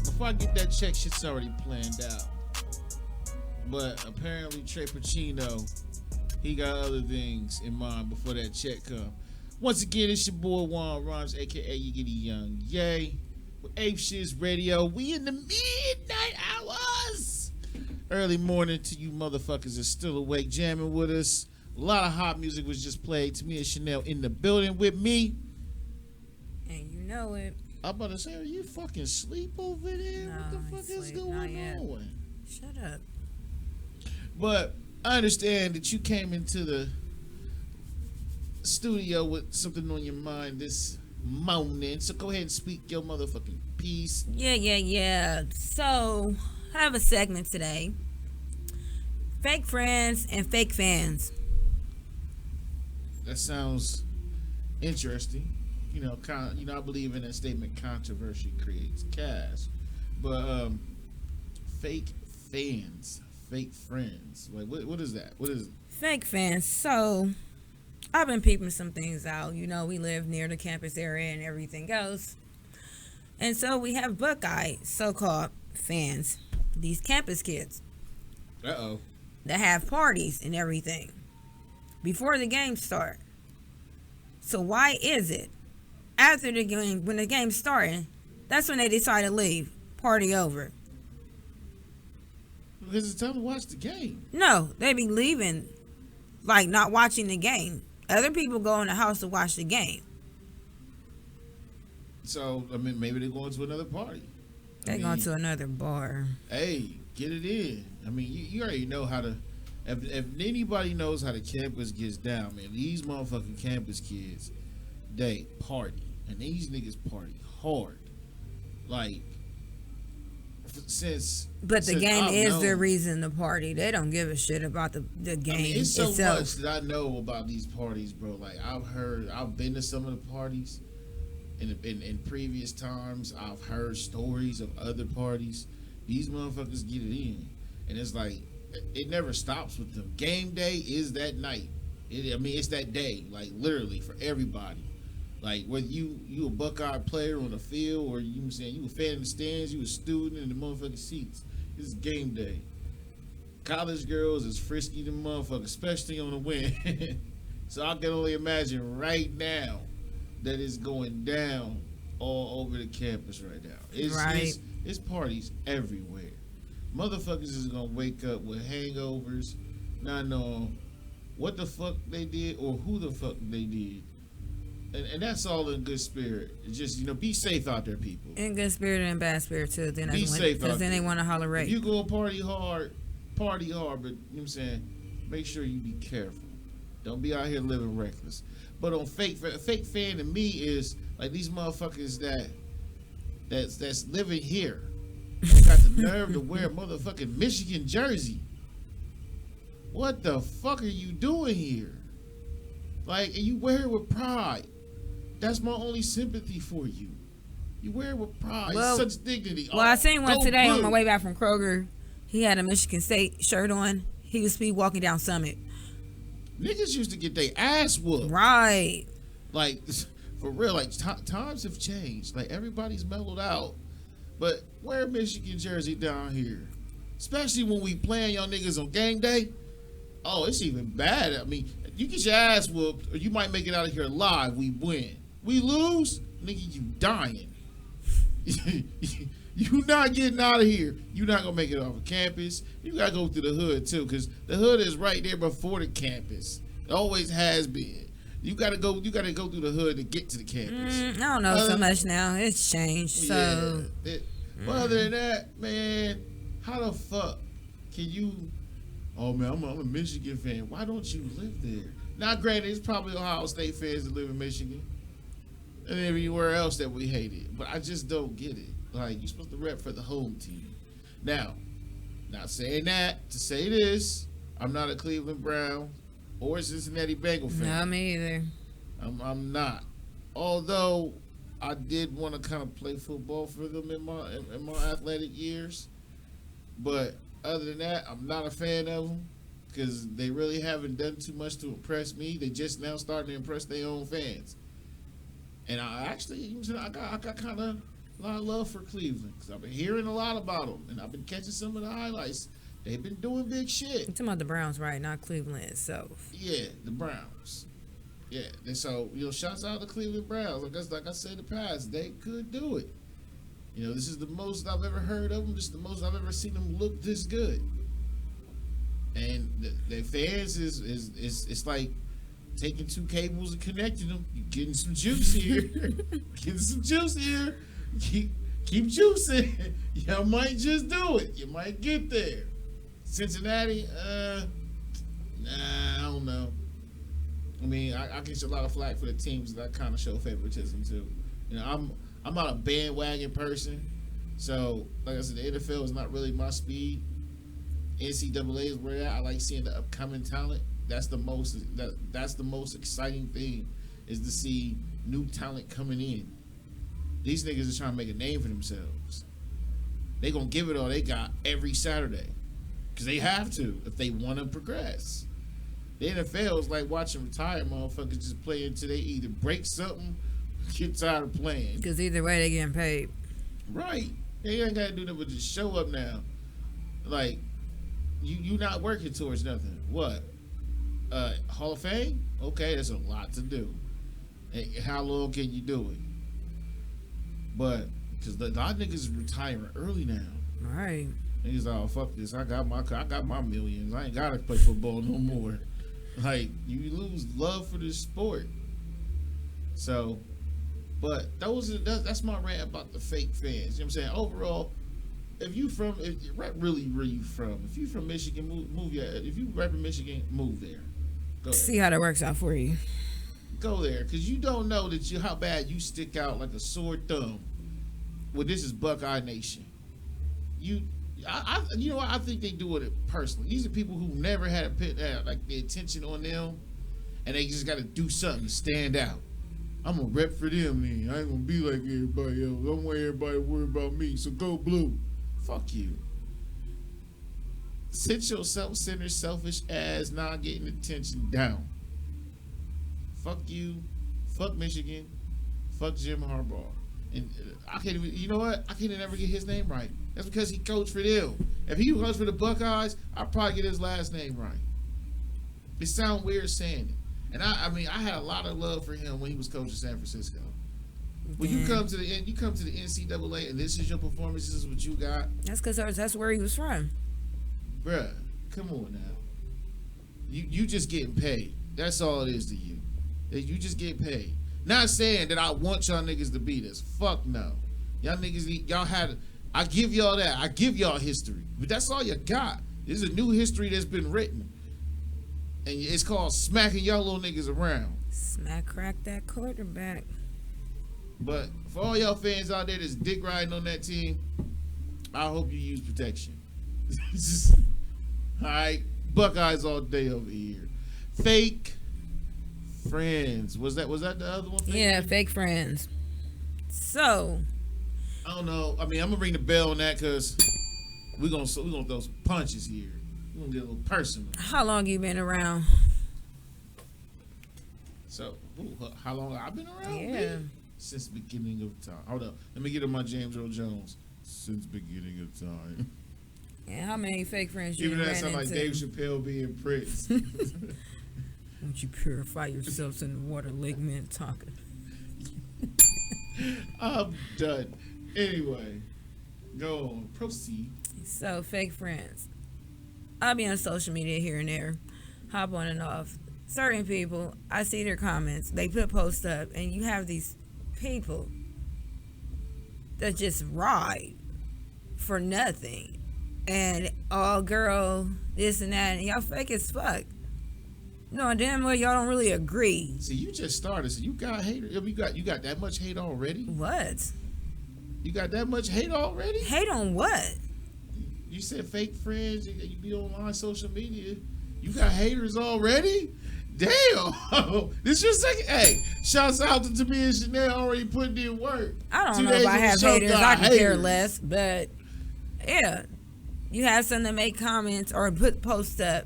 Before I get that check, shit's already planned out. But apparently, Trey Pacino, he got other things in mind before that check come. Once again, it's your boy Juan Rhymes, aka You Get a Young Yay. With Ape Shizz Radio, we in the midnight hours. Early morning to you motherfuckers are still awake, jamming with us. A lot of hot music was just played. Tamia Chanel in the building with me. And you know it. I'm about to say, are you fucking asleep over there? No, What the fuck is going on? Shut up. But I understand that you came into the studio with something on your mind this morning. So go ahead and speak your motherfucking piece. Yeah. So, I have a segment today. Fake friends and fake fans. That sounds interesting. You know, I believe in that statement, controversy creates chaos. But fake fans, fake friends. Like, what is that? What is it? Fake fans. So, I've been peeping some things out. You know, we live near the campus area and everything else. And so we have Buckeye, so-called fans. These campus kids. Uh-oh. That have parties and everything before the game start. So why is it after the game, when the game's starting, that's when they decide to leave? Party over. Because it's time to watch the game. No, they be leaving, like not watching the game. Other people go in the house to watch the game. So, I mean, maybe they're going to another party. They're going to another bar. Hey, get it in. I mean, you already know how to. If anybody knows how the campus gets down, man, these motherfucking campus kids, they party. And these niggas party hard. Like, But the game I've is known, the reason to party. They don't give a shit about the game. I mean, it's so itself. much that I know about these parties, bro. Like, I've been to some of the parties in previous times. I've heard stories of other parties. These motherfuckers get it in. And it's like, it never stops with them. Game day is that night. It's that day, like literally for everybody. Like whether you a Buckeye player on the field or you saying you a fan in the stands, you a student in the motherfucking seats. It's game day. College girls is frisky than motherfuckers, especially on the win. So I can only imagine right now that it's going down all over the campus right now. It's parties everywhere. Motherfuckers is gonna wake up with hangovers, not knowing what the fuck they did or who the fuck they did. And that's all in good spirit. It's just, be safe out there, people. In good spirit and bad spirit too. Then be safe out there. They want to holler rape. If you go party hard, but you know what I'm saying, make sure you be careful. Don't be out here living reckless. But on fake fan to me is like these motherfuckers that's living here. They got the nerve to wear a motherfucking Michigan jersey. What the fuck are you doing here? Like, and you wear it with pride. That's my only sympathy for you. You wear it with pride. Well, such dignity. Well, I seen one today blue. on my way back from Kroger. He had a Michigan State shirt on. He was speed walking down Summit. Niggas used to get their ass whooped. Right. Like, for real, like, times have changed. Like, everybody's mellowed out. But wear a Michigan jersey down here. Especially when we playing y'all niggas on game day. Oh, it's even bad. I mean, you get your ass whooped, or you might make it out of here alive. We win. We lose, nigga, you dying. You not getting out of here. You not gonna make it off of campus. You gotta go through the hood too, because the hood is right there before the campus. It always has been. You gotta go through the hood to get to the campus. I don't know so much now. It's changed. So, but other than that, man, how the fuck can you? Oh man, I'm a Michigan fan. Why don't you live there? Now, granted, it's probably Ohio State fans that live in Michigan and everywhere else that we hate it. But I just don't get it. Like, you're supposed to rep for the home team. Now, not saying that to say this, I'm not a Cleveland Brown or Cincinnati Bengal fan. no, me either. I'm not. Although I did want to kind of play football for them in my athletic years, but other than that, I'm not a fan of them because they really haven't done too much to impress me. They just now starting to impress their own fans. And I got kind of a lot of love for Cleveland because I've been hearing a lot about them and I've been catching some of the highlights. They've been doing big shit. You're talking about the Browns, right? Not Cleveland itself. Yeah, the Browns. Yeah, and so, shouts out to Cleveland Browns. Like I said in the past, they could do it. This is the most I've ever heard of them. This is the most I've ever seen them look this good. And their fans it's like taking two cables and connecting them. You're getting some juice here. Getting some juice here. Keep juicing. You might just do it. You might get there. Cincinnati, I don't know. I mean, I get a lot of flack for the teams that I kind of show favoritism to. I'm not a bandwagon person, so like I said, the NFL is not really my speed. NCAA is where I like seeing the upcoming talent. That's the most exciting thing, is to see new talent coming in. These niggas are trying to make a name for themselves. They gonna give it all they got every Saturday, because they have to if they want to progress. The NFL is like watching retired motherfuckers just play until they either break something, get tired of playing. Because either way, they getting paid. Right. They ain't got to do that but just show up now. Like, you not working towards nothing. What? Hall of Fame? Okay, that's a lot to do. And how long can you do it? But, because a lot of niggas is retiring early now. Right. Niggas all fuck this. I got my millions. I ain't got to play football no more. Like, you lose love for this sport. So, but that's my rant about the fake fans. You know what I'm saying? Overall, if you from really where you from? If you from Michigan, move yeah. If you rep in Michigan, move there. Go See how that works out for you. Go there, because you don't know how bad you stick out like a sore thumb. Well, this is Buckeye Nation. You know what? I think they do it personally. These are people who never had like the attention on them, and they just got to do something to stand out. I'm gonna rep for them, man. I ain't gonna be like everybody else. I don't want everybody to worry about me. So go blue. Fuck you. Sit your self-centered, selfish ass, not getting attention down. Fuck you. Fuck Michigan. Fuck Jim Harbaugh. And I can't even. You know what? I can't never get his name right. That's because he coached for them. If he coached for the Buckeyes, I'd probably get his last name right. It sounds weird saying it. And I mean, I had a lot of love for him when he was coaching San Francisco. When you come to the NCAA and this is your performance, this is what you got. That's because that's where he was from. Bruh, come on now. You just getting paid. That's all it is to you. You just get paid. Not saying that I want y'all niggas to beat us. Fuck no. Y'all niggas, y'all had. I give y'all that. I give y'all history, but that's all you got. This is a new history that's been written. And it's called smacking y'all little niggas around. Smack crack that quarterback. But for all y'all fans out there that's dick riding on that team, I hope you use protection. All right, Buckeyes all day over here. Fake friends. Was that the other one? Yeah, fake friends. So I don't know. I mean, I'm gonna ring the bell on that because we're gonna throw some punches here. We're gonna get a little personal. how long you been around? So, how long I've been around? Yeah. Man? Since the beginning of time. Hold up. Let me get on my James Earl Jones. Since beginning of time. And how many fake friends you Even that ran sound like into? Dave Chappelle being Prince. Won't you purify yourselves in the water, Lake Minnetonka? I'm done. Anyway, go on. Proceed. So, fake friends. I'll be on social media here and there, hop on and off. Certain people, I see their comments. They put posts up, and you have these people that just ride for nothing. And, oh, girl, this and that, and y'all fake as fuck. No, damn well y'all don't really agree. See, you just started. So you got haters. You got that much hate already? What? You got that much hate already? Hate on what? You said fake friends. You be online social media. You got haters already? Damn. This your second. Hey, shouts out to me and Chanel already putting in work. I don't 2 know if days I on the have show, haters. got I can care haters. less. But, yeah. You have some that make comments or put posts up,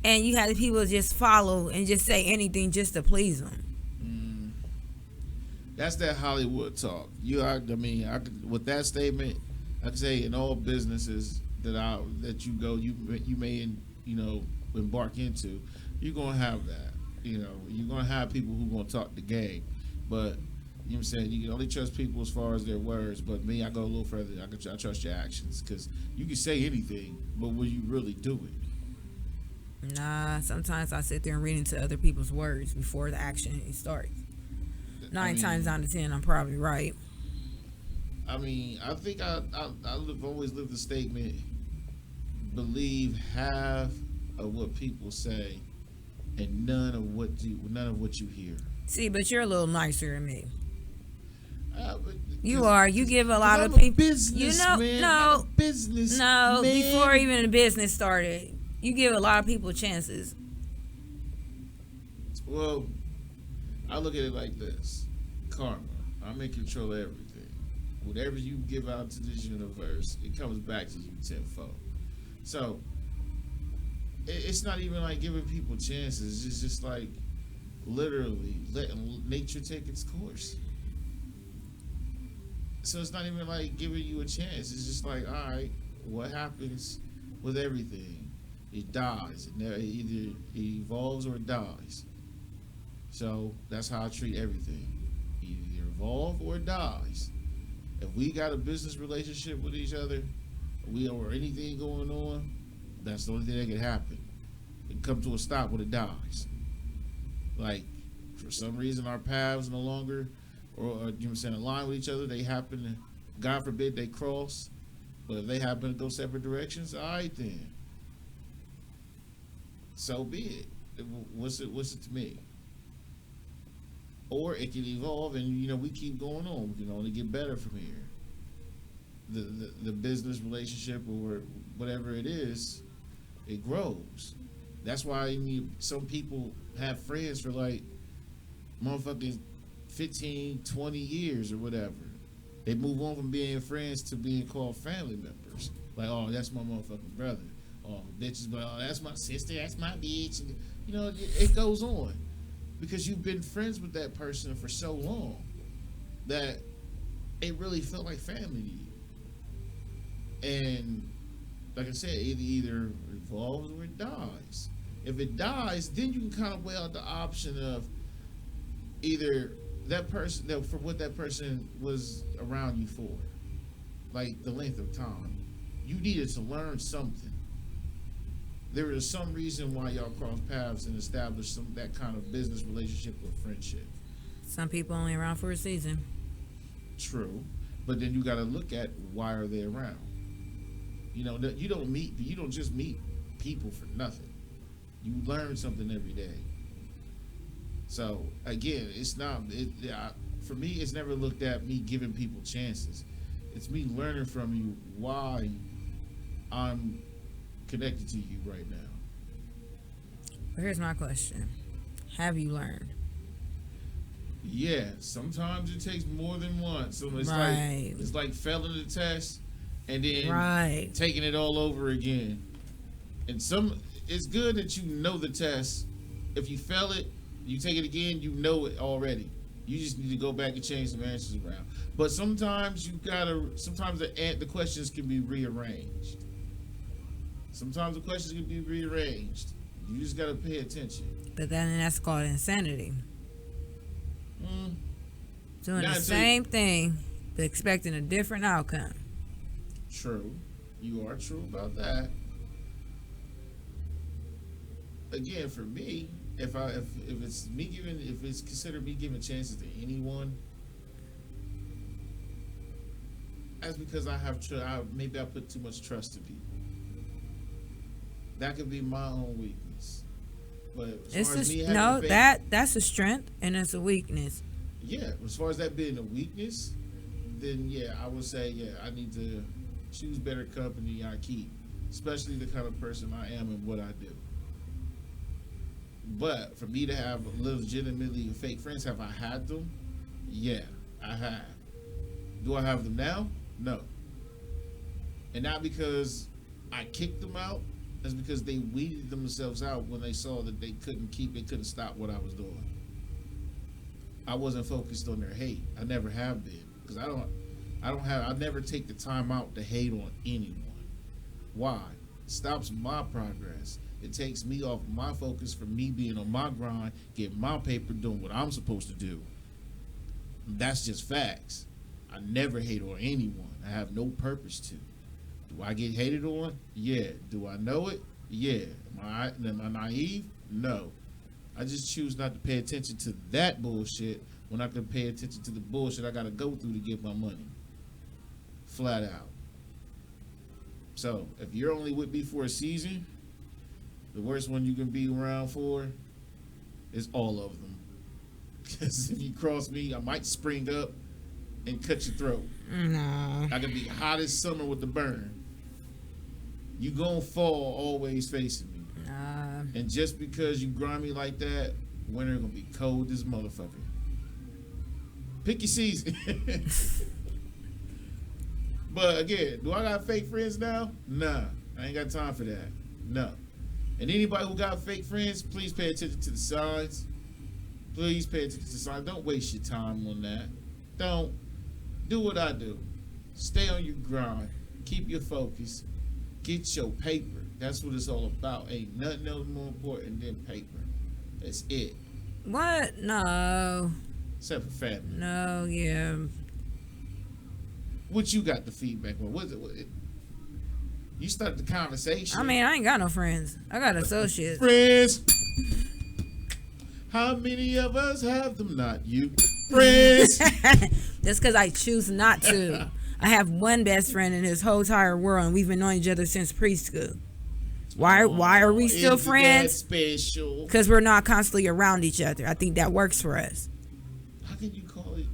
and you have the people just follow and just say anything just to please them. That's that Hollywood talk. With that statement, I can say in all businesses that you go, you may embark into, you're gonna have that. You're gonna have people who gonna talk the game, but you know what I'm saying, you can only trust people as far as their words. But me, I go a little further. I trust your actions, because you can say anything, but will you really do it? Nah, sometimes I sit there and read into other people's words before the action starts. Nine times out of 10, I'm probably right. I mean, I think I've always lived the statement: believe half of what people say, and none of what you hear. See, but you're a little nicer than me. But You are. You give a lot I'm of people. Business, man. I'm a business. No. Man. Before even the business started, you give a lot of people chances. Well, I look at it like this: karma. I'm in control of everything. Whatever you give out to this universe, it comes back to you tenfold. So it's not even like giving people chances. It's just like literally letting nature take its course. So it's not even like giving you a chance. It's just like, all right, what happens with everything? It dies. It either evolves or it dies. So that's how I treat everything. Either evolve or it dies. If we got a business relationship with each other, or anything going on, that's the only thing that can happen. It can come to a stop when it dies. Like, for some reason, our paths no longer, align with each other. They happen to, God forbid, they cross. But if they happen to go separate directions, all right then. So be it. What's it to me? Or it can evolve, and we keep going on. We can only get better from here. The business relationship or whatever it is, it grows. That's why some people have friends for like motherfucking 15, 20 years or whatever. They move on from being friends to being called family members. Like, oh, that's my motherfucking brother. Oh, bitches, but oh, that's my sister, that's my bitch. And, it goes on. Because you've been friends with that person for so long that it really felt like family to you. And like I said, it either evolves or it dies. If it dies, then you can kind of weigh out the option of either that person, for what that person was around you for, like the length of time. You needed to learn something. There is some reason why y'all cross paths and establish that kind of business relationship or friendship. Some people only around for a season. True, but then you got to look at why are they around. You don't just meet people for nothing. You learn something every day. So again, it's not. For me, it's never looked at me giving people chances. It's me learning from you why I'm connected to you right now. Here's my question: have you learned? Yeah, sometimes it takes more than one. So it's like failing the test and then taking it all over again. And it's good that you know the test. If you fail it, you take it again, you know it already. You just need to go back and change some answers around. But sometimes the questions can be rearranged. Sometimes the questions can be rearranged. You just gotta pay attention. But then that's called insanity. Doing the same thing, but expecting a different outcome. True. You are true about that. Again, for me, if it's considered me giving chances to anyone, that's because maybe I put too much trust in people. That could be my own weakness. But that's a strength and it's a weakness. Yeah, as far as that being a weakness, then yeah, I would say I need to choose better company I keep, especially the kind of person I am and what I do. But for me to have legitimately fake friends, have I had them? Yeah, I have. Do I have them now? No. And not because I kicked them out. That's because they weeded themselves out when they saw that they couldn't stop what I was doing. I wasn't focused on their hate. I never have been, because I never take the time out to hate on anyone. Why? It stops my progress. It takes me off my focus from me being on my grind, getting my paper, doing what I'm supposed to do. That's just facts. I never hate on anyone. I have no purpose to. Do I get hated on? Yeah. Do I know it? Yeah. Am I naive? No. I just choose not to pay attention to that bullshit when I can pay attention to the bullshit I gotta go through to get my money. Flat out. So, if you're only with me for a season, the worst one you can be around for is all of them. Because if you cross me, I might spring up and cut your throat. No. I could be hot as summer with the burn. You gonna fall always facing me. And just because you grimy like that, winter gonna be cold as motherfucker. Pick your season. But again, do I got fake friends now? Nah, I ain't got time for that. No. And anybody who got fake friends, please pay attention to the signs. Please pay attention to the signs. Don't waste your time on that. Don't. Do what I do. Stay on your grind. Keep your focus. Get your paper. That's what it's all about. Ain't nothing else more important than paper. That's it. What? No. Except for family. No, yeah. What you got the feedback on? What it? You started the conversation. I mean, I ain't got no friends. I got associates. Friends. How many of us have them? Not you. Friends. Just because I choose not to. I have one best friend in this whole entire world, and we've been knowing each other since preschool. Why are we still friends? Special. Because we're not constantly around each other. I think that works for us. How can you call it?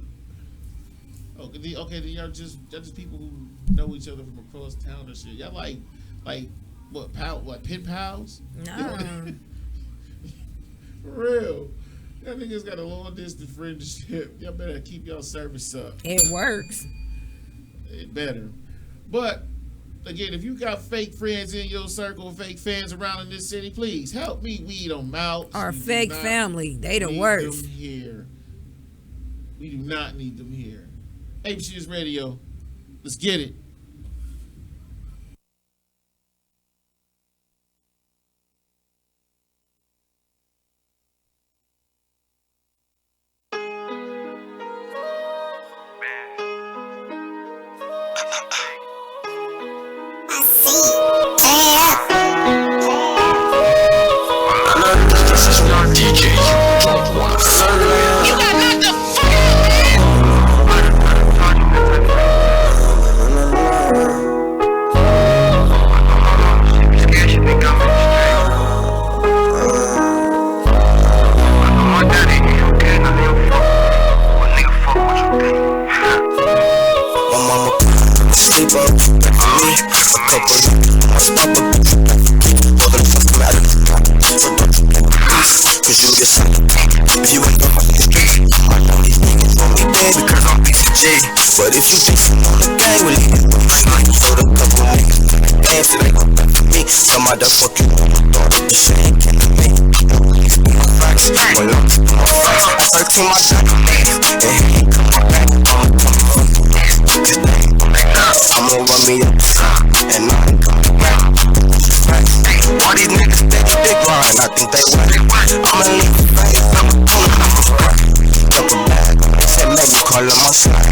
Okay, then y'all just people who know each other from across town and shit. Y'all like what pen pals? No. For real. Y'all niggas got a long distance friendship. Y'all better keep y'all service up. It works. It better. But again, if you got fake friends in your circle, fake fans around in this city, please help me weed them out. Our fake family, they the worst. Them here. We do not need them here. Ape Shizz Radio. Let's get it. You got knocked the fuck out. But if you dissing on the gang, we'll leave you with straight. Sold a couple niggas to the game, so they gon' back for me. Some other fuck you on the thought of the shit ain't killing me. These be my facts, well I'm just my facts. I 13 my jacket, and he ain't coming back. I'ma come from the next today. I'ma run me up the side, and I ain't coming back. All these niggas think they grind, I think they win. I'ma leave the face, I'ma pull it, I'ma spread. Double bag, they said Megan call on my side.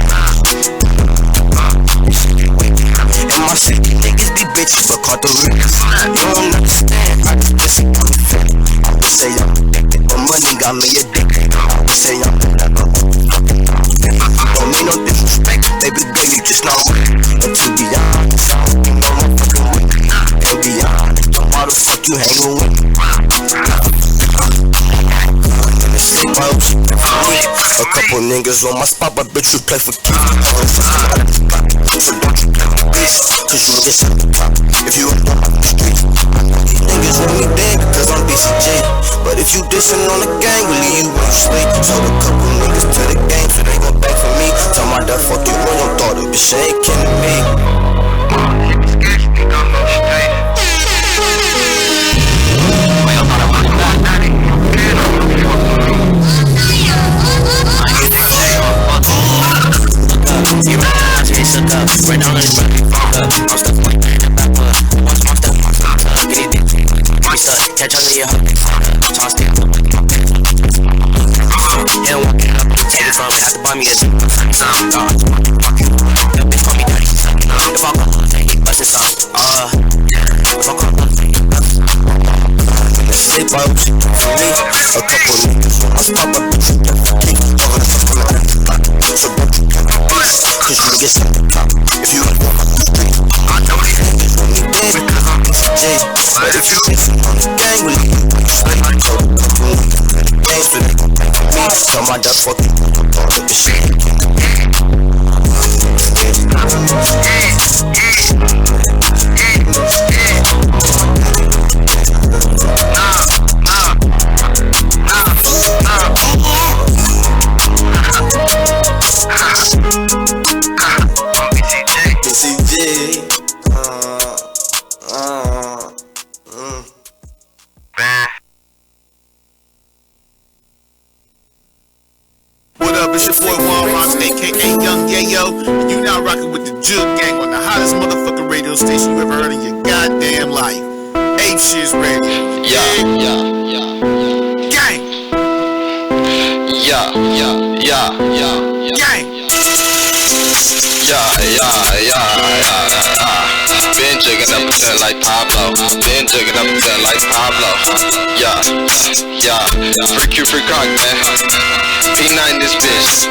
In my city, niggas be bitches, but caught the risk. You don't understand, I just pussy got me fit. I would say I'm addicted, but money got me addicted. I would say I'm never fucking don't mean no disrespect, baby girl, you just not with it. And to be honest, I don't think no one fucking with it. And be honest, then why the fuck you hanging with me? A couple niggas on my spot, but bitch, you play for keeps. So don't you play with bitch, cause you get shot the top. If you ain't on the streets, these niggas want me dead because I'm BCJ. But if you dissing on the gang, we'll leave you when you sleep. Sold a couple niggas to the game, so they gon' back for me. Tell my dad, fuck you when you thought of this shit ain't killing me. You realize me suck up, right down on the front, fuck up. I'm stuck like that in the back up. Once I'm stuck, my stuck up. Get it, get stuck, catch all of your hook, so I stay up like my pants. Yeah, I'm walking up, take it from me, have to buy me a drink. That bitch call me daddy. If I call her, he bustin' some. If I call her, he bustin' some. Say bye, she for me. A couple niggas on my spot, but bitch, you never keep. Over the fuck, I'm at the spot. So don't you play with bitch, cause you get shot the top. If you ain't on the street, I know these niggas want me dead because I'm BCJ. But if you dissing on the gang, we'll leave you when you sleep. So a couple niggas to the game, so they gon' back for me. Tell my dad, fuck you, all of this shit ain't killing me. What up, it's your boy Juan Rock, aka Young Yayo, and you now rocking with the Juke Gang on the hottest motherfucking radio station you ever heard in your goddamn life. Ape Shizz Radio. Gang. Gang. Been jigging up and feeling like Pablo. Been jigging up and feeling like Pablo. Free Q, free cock, man. P9 this bitch.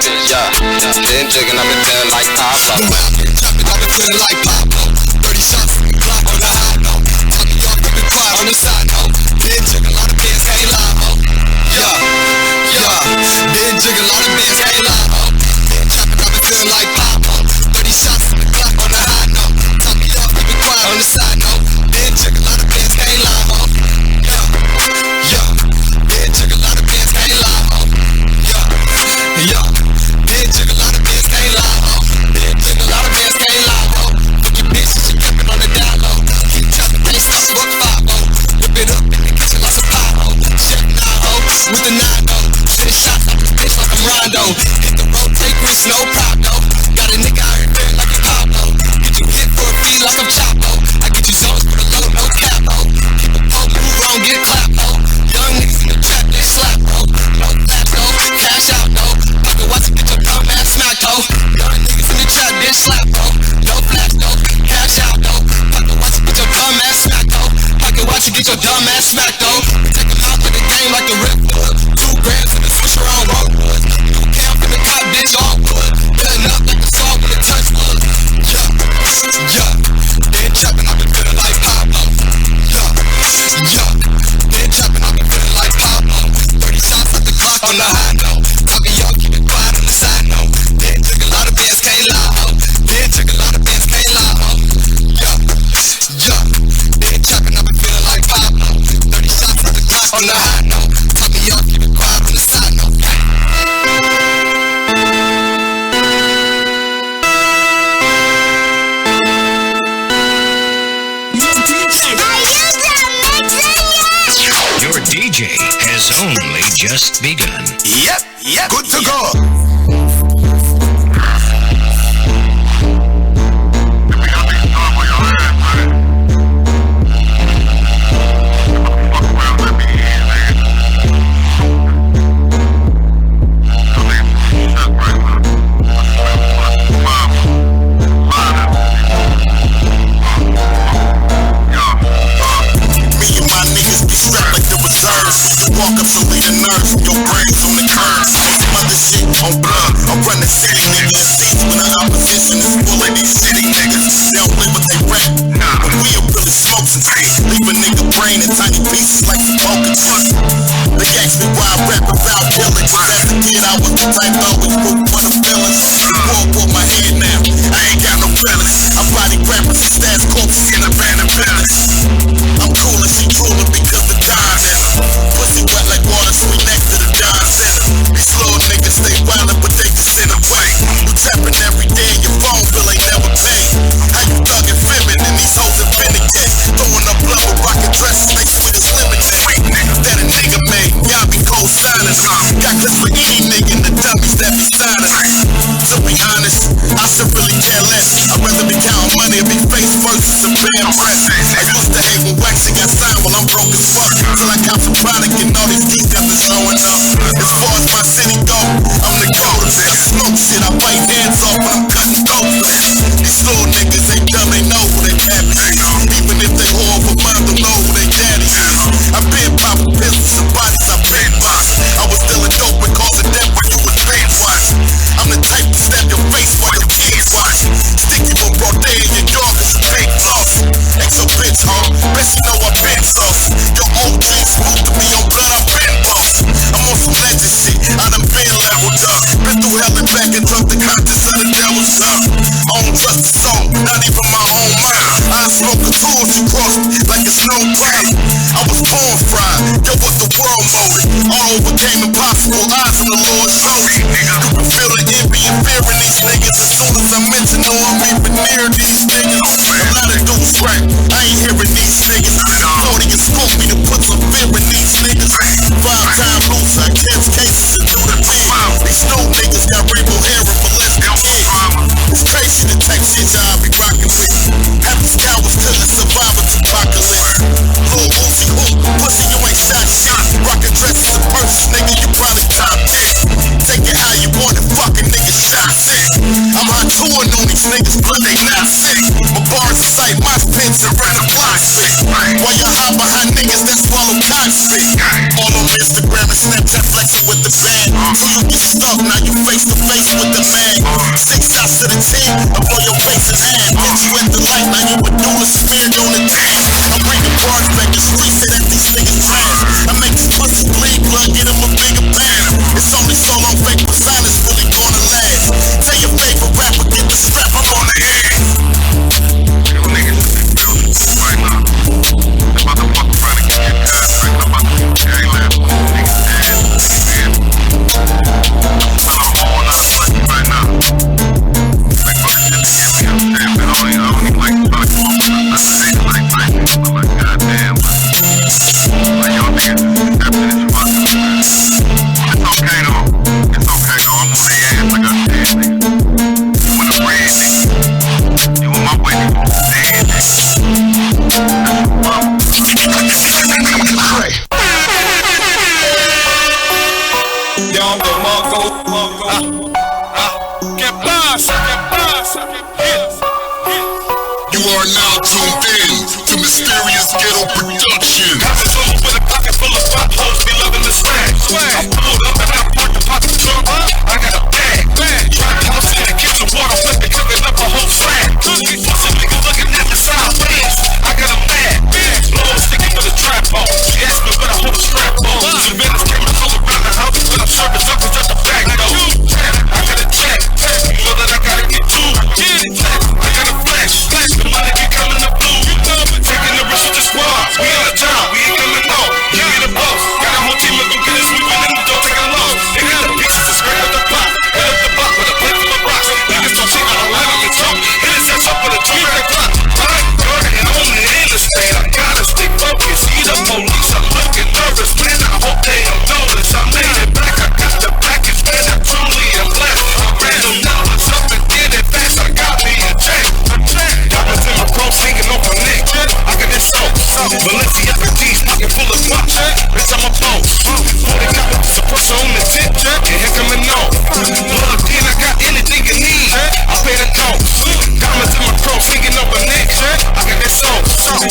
Been jigging up and feeling like Pablo. I've been feeling like Pablo. 30 shots from the Glock on the high note. Tell me y'all keep it quiet on the side note. Been jigging a lot of bands, can't lie, ho. Been jigging a lot of bands, can't lie, ho. Been trapping, I've been feeling like Pablo. 30 shots from the Glock on the high note. Tell me y'all keep it quiet on the side note. Been jigging a lot of bands, can't lie, ho. Been jigging a lot of bands, can't lie, ho. Been jigging a lot of bands, can't lie, ho. Been jigging a lot of bands, can't lie, ho. Fuck your bitch, she kept it on the down low. Keep trapping, can't stop, fuck 5-0. Whip it up in the kitchen, lots of pie, ho. Check 9-0 with the 9-0. Six shots like a bitch, like I'm Rondo. Hit the road, take risks, no problem. Got a nigga out here feeling like a Pablo. Get you hit for a fee like I'm Chapo. I get you zones for the low, no capo. Keep a pole, move wrong, get clapped, ho. Young niggas in the trap, they slap, ho. No flash, no cash out, no. Pocket watch and get your dumb ass smacked, ho. Young niggas in the trap, they slap, ho. No flash, no cash out, no. Pocket watch and get your dumb ass smacked, ho. Pocket watch and get your dumb ass smacked, ho. Take them out of the game like the Ripwood. 2 grams in the switcher on Rockwood. You can't from the cop, bitch, all wood. Cutting up like a saw with a touch wood. Been trapping, I've been feeling like Pablo. Been trapping, I've been feeling like Pablo. 30 shots at the clock on the high note. Talking y'all, keep it quiet on the side note. Been took a lot of bands, can't lie, ho. Been took a lot of bands, can't lie, ho. Been trapping, I've been feeling like Pablo. 30 shots at the clock on the high note. Talking y'all, keep it quiet on the side note. has only just begun. Yep, good to go. Walk up to lead the nerves from your brains on the curb. Some other shit on blood. I'm running city niggas. Seats when the opposition is full of these shitty niggas. They don't live what they rap. But we'll really smoke some shit. Leave a nigga brain in tiny pieces like some poker chips. They ask me why I rap about pillage. As a kid I was the type to always root for the villains. War for my head now. I ain't got no feelings. I body rappers and stats corpses in a random village. I'm cool and she drooling because the God's in her. Pussy wet like water, sweet next to the John Center. These little niggas stay violent, but they just in a way. You tapping every day and your phone bill ain't never paid. How you thuggin' feminine, these hoes are vindicate. Throwing up blood with rocket dresses, they sweet as lemonade. That a nigga made, y'all be co-signing. Got clips for any nigga in the dummies that be signing. To be honest, I should really care less. I'd rather be counting money and be face first than bad press. I used to hate when Waxy got signed while I'm broke as fuck. Till I count some product and all these details are showing up. As far as my city go, I'm the coldest. I smoke shit, I bite hands off when I'm cutting throats. These little niggas ain't dumb, they know who they happy is. Even if they whore for mine, don't know who they daddy is. I've been popping pistols and bodies, I've been boxed. I was dealing dope and causing death when you was binge watch. I'm the type to snap your face while your kids watch. Stick you on broad day and your dog is a big loss. Ain't so bitch, huh? Best you know I've been sauce. Your OG smooth to me on blood, I've been boss. I'm on some legend shit, I done been leveled up. Been through hell and back and drunk the conscience of the devil's up. I don't trust the soul, not even my own mind. I smoke a tool, she crossed me like it's no problem. I was corn fried, yo, what the world molded. All overcame impossible odds from the Lord's shoulder. You can feel the envy and fear in these niggas. As soon as I mention no, I'm even near these niggas. A lot of dudes rap, I ain't hearing these niggas. Thought he could scoop me to put some fear in these niggas. 5-time loser, I catch cases and do the big. These new niggas got rainbow hair and molested kids. It's crazy the type shit y'all be rockin' with. Half the cowards till the survivors apocalypse. Lil Uzi Holt, pussy you ain't shot shit. Rockin' dresses and purses, nigga you probably top 10. Take it how you want it, fucking niggas shot sick. I'm hot touring on these niggas, but they not sick. My bars is like my pins and rent a block sick. While you hide behind niggas that swallow cock spit. All on Instagram and Snapchat flexing with the band. So you get stuck, now you face to face with the man. 6 shots to the team, I blow your face in hand. Hit you at the light, now you a duelist smeared on the team. I'm bringing bars back, the streets say that these niggas trash. I make these pussy bleed blood, get them a bigger band. It's only so long fake personas really gonna last. Tell your favorite rapper, get the strap, I'm on the head. You niggas in the building right now. The motherfucker trying to get your contract. I'm about to get gang last one. Niggas dead. Niggas dead. I'm spilling a whole lot of pussy right now. Like, fuck shit to get me upset, man. I don't even like to talk to them. I just hate to like niggas, but like, goddamn. Like, y'all niggas is accepting as fuck, man. It's okay though. It's okay though. I'm on their ass like I said, nigga. You want a brand, nigga. You want my way, nigga. Dead, nigga. You are now tuned in to Mysterious Ghetto Production. Pockets full with a pocket full of pop hoes, be loving the swag. I pulled up and I parked the pocket trunk. I got a bag. Drop house in the kitchen, water flip it, cooking up a whole flag. Pussy nigga looking at the sideways. I got a mad. Blow sticking with a tripod. She asked me what I hold a strap on. Some business cameras all around the house, but I'm serving something just a bag though. I got a check. You know that I gotta get to. 40 got with the suppressor on the tip, and here coming on. Plugged in, I got anything you need, I pay the cost. Diamonds in my throat, singing up a neck, I got that soul.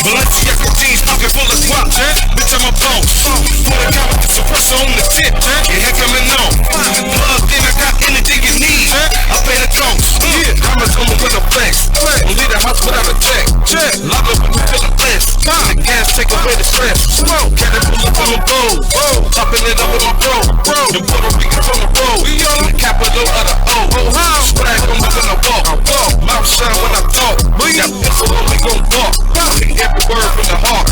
Balenciaga jeans, pocket full of guap, bitch, I'm a boss. 40 got with the suppressor on the tip, and here coming on. Plugged in, I got anything you need, I pay the cost. Diamonds on me with a flex, don't leave the house without a check. Lock up when you feel the flesh, the gas take away the stress. Got that pull up on the bowl, popping it up with my bro. Them Puerto Ricans on the road, in the capital of the O. Swag on me when I walk, mouth shine when I talk. That pistol on me gon' walk, every word from the heart.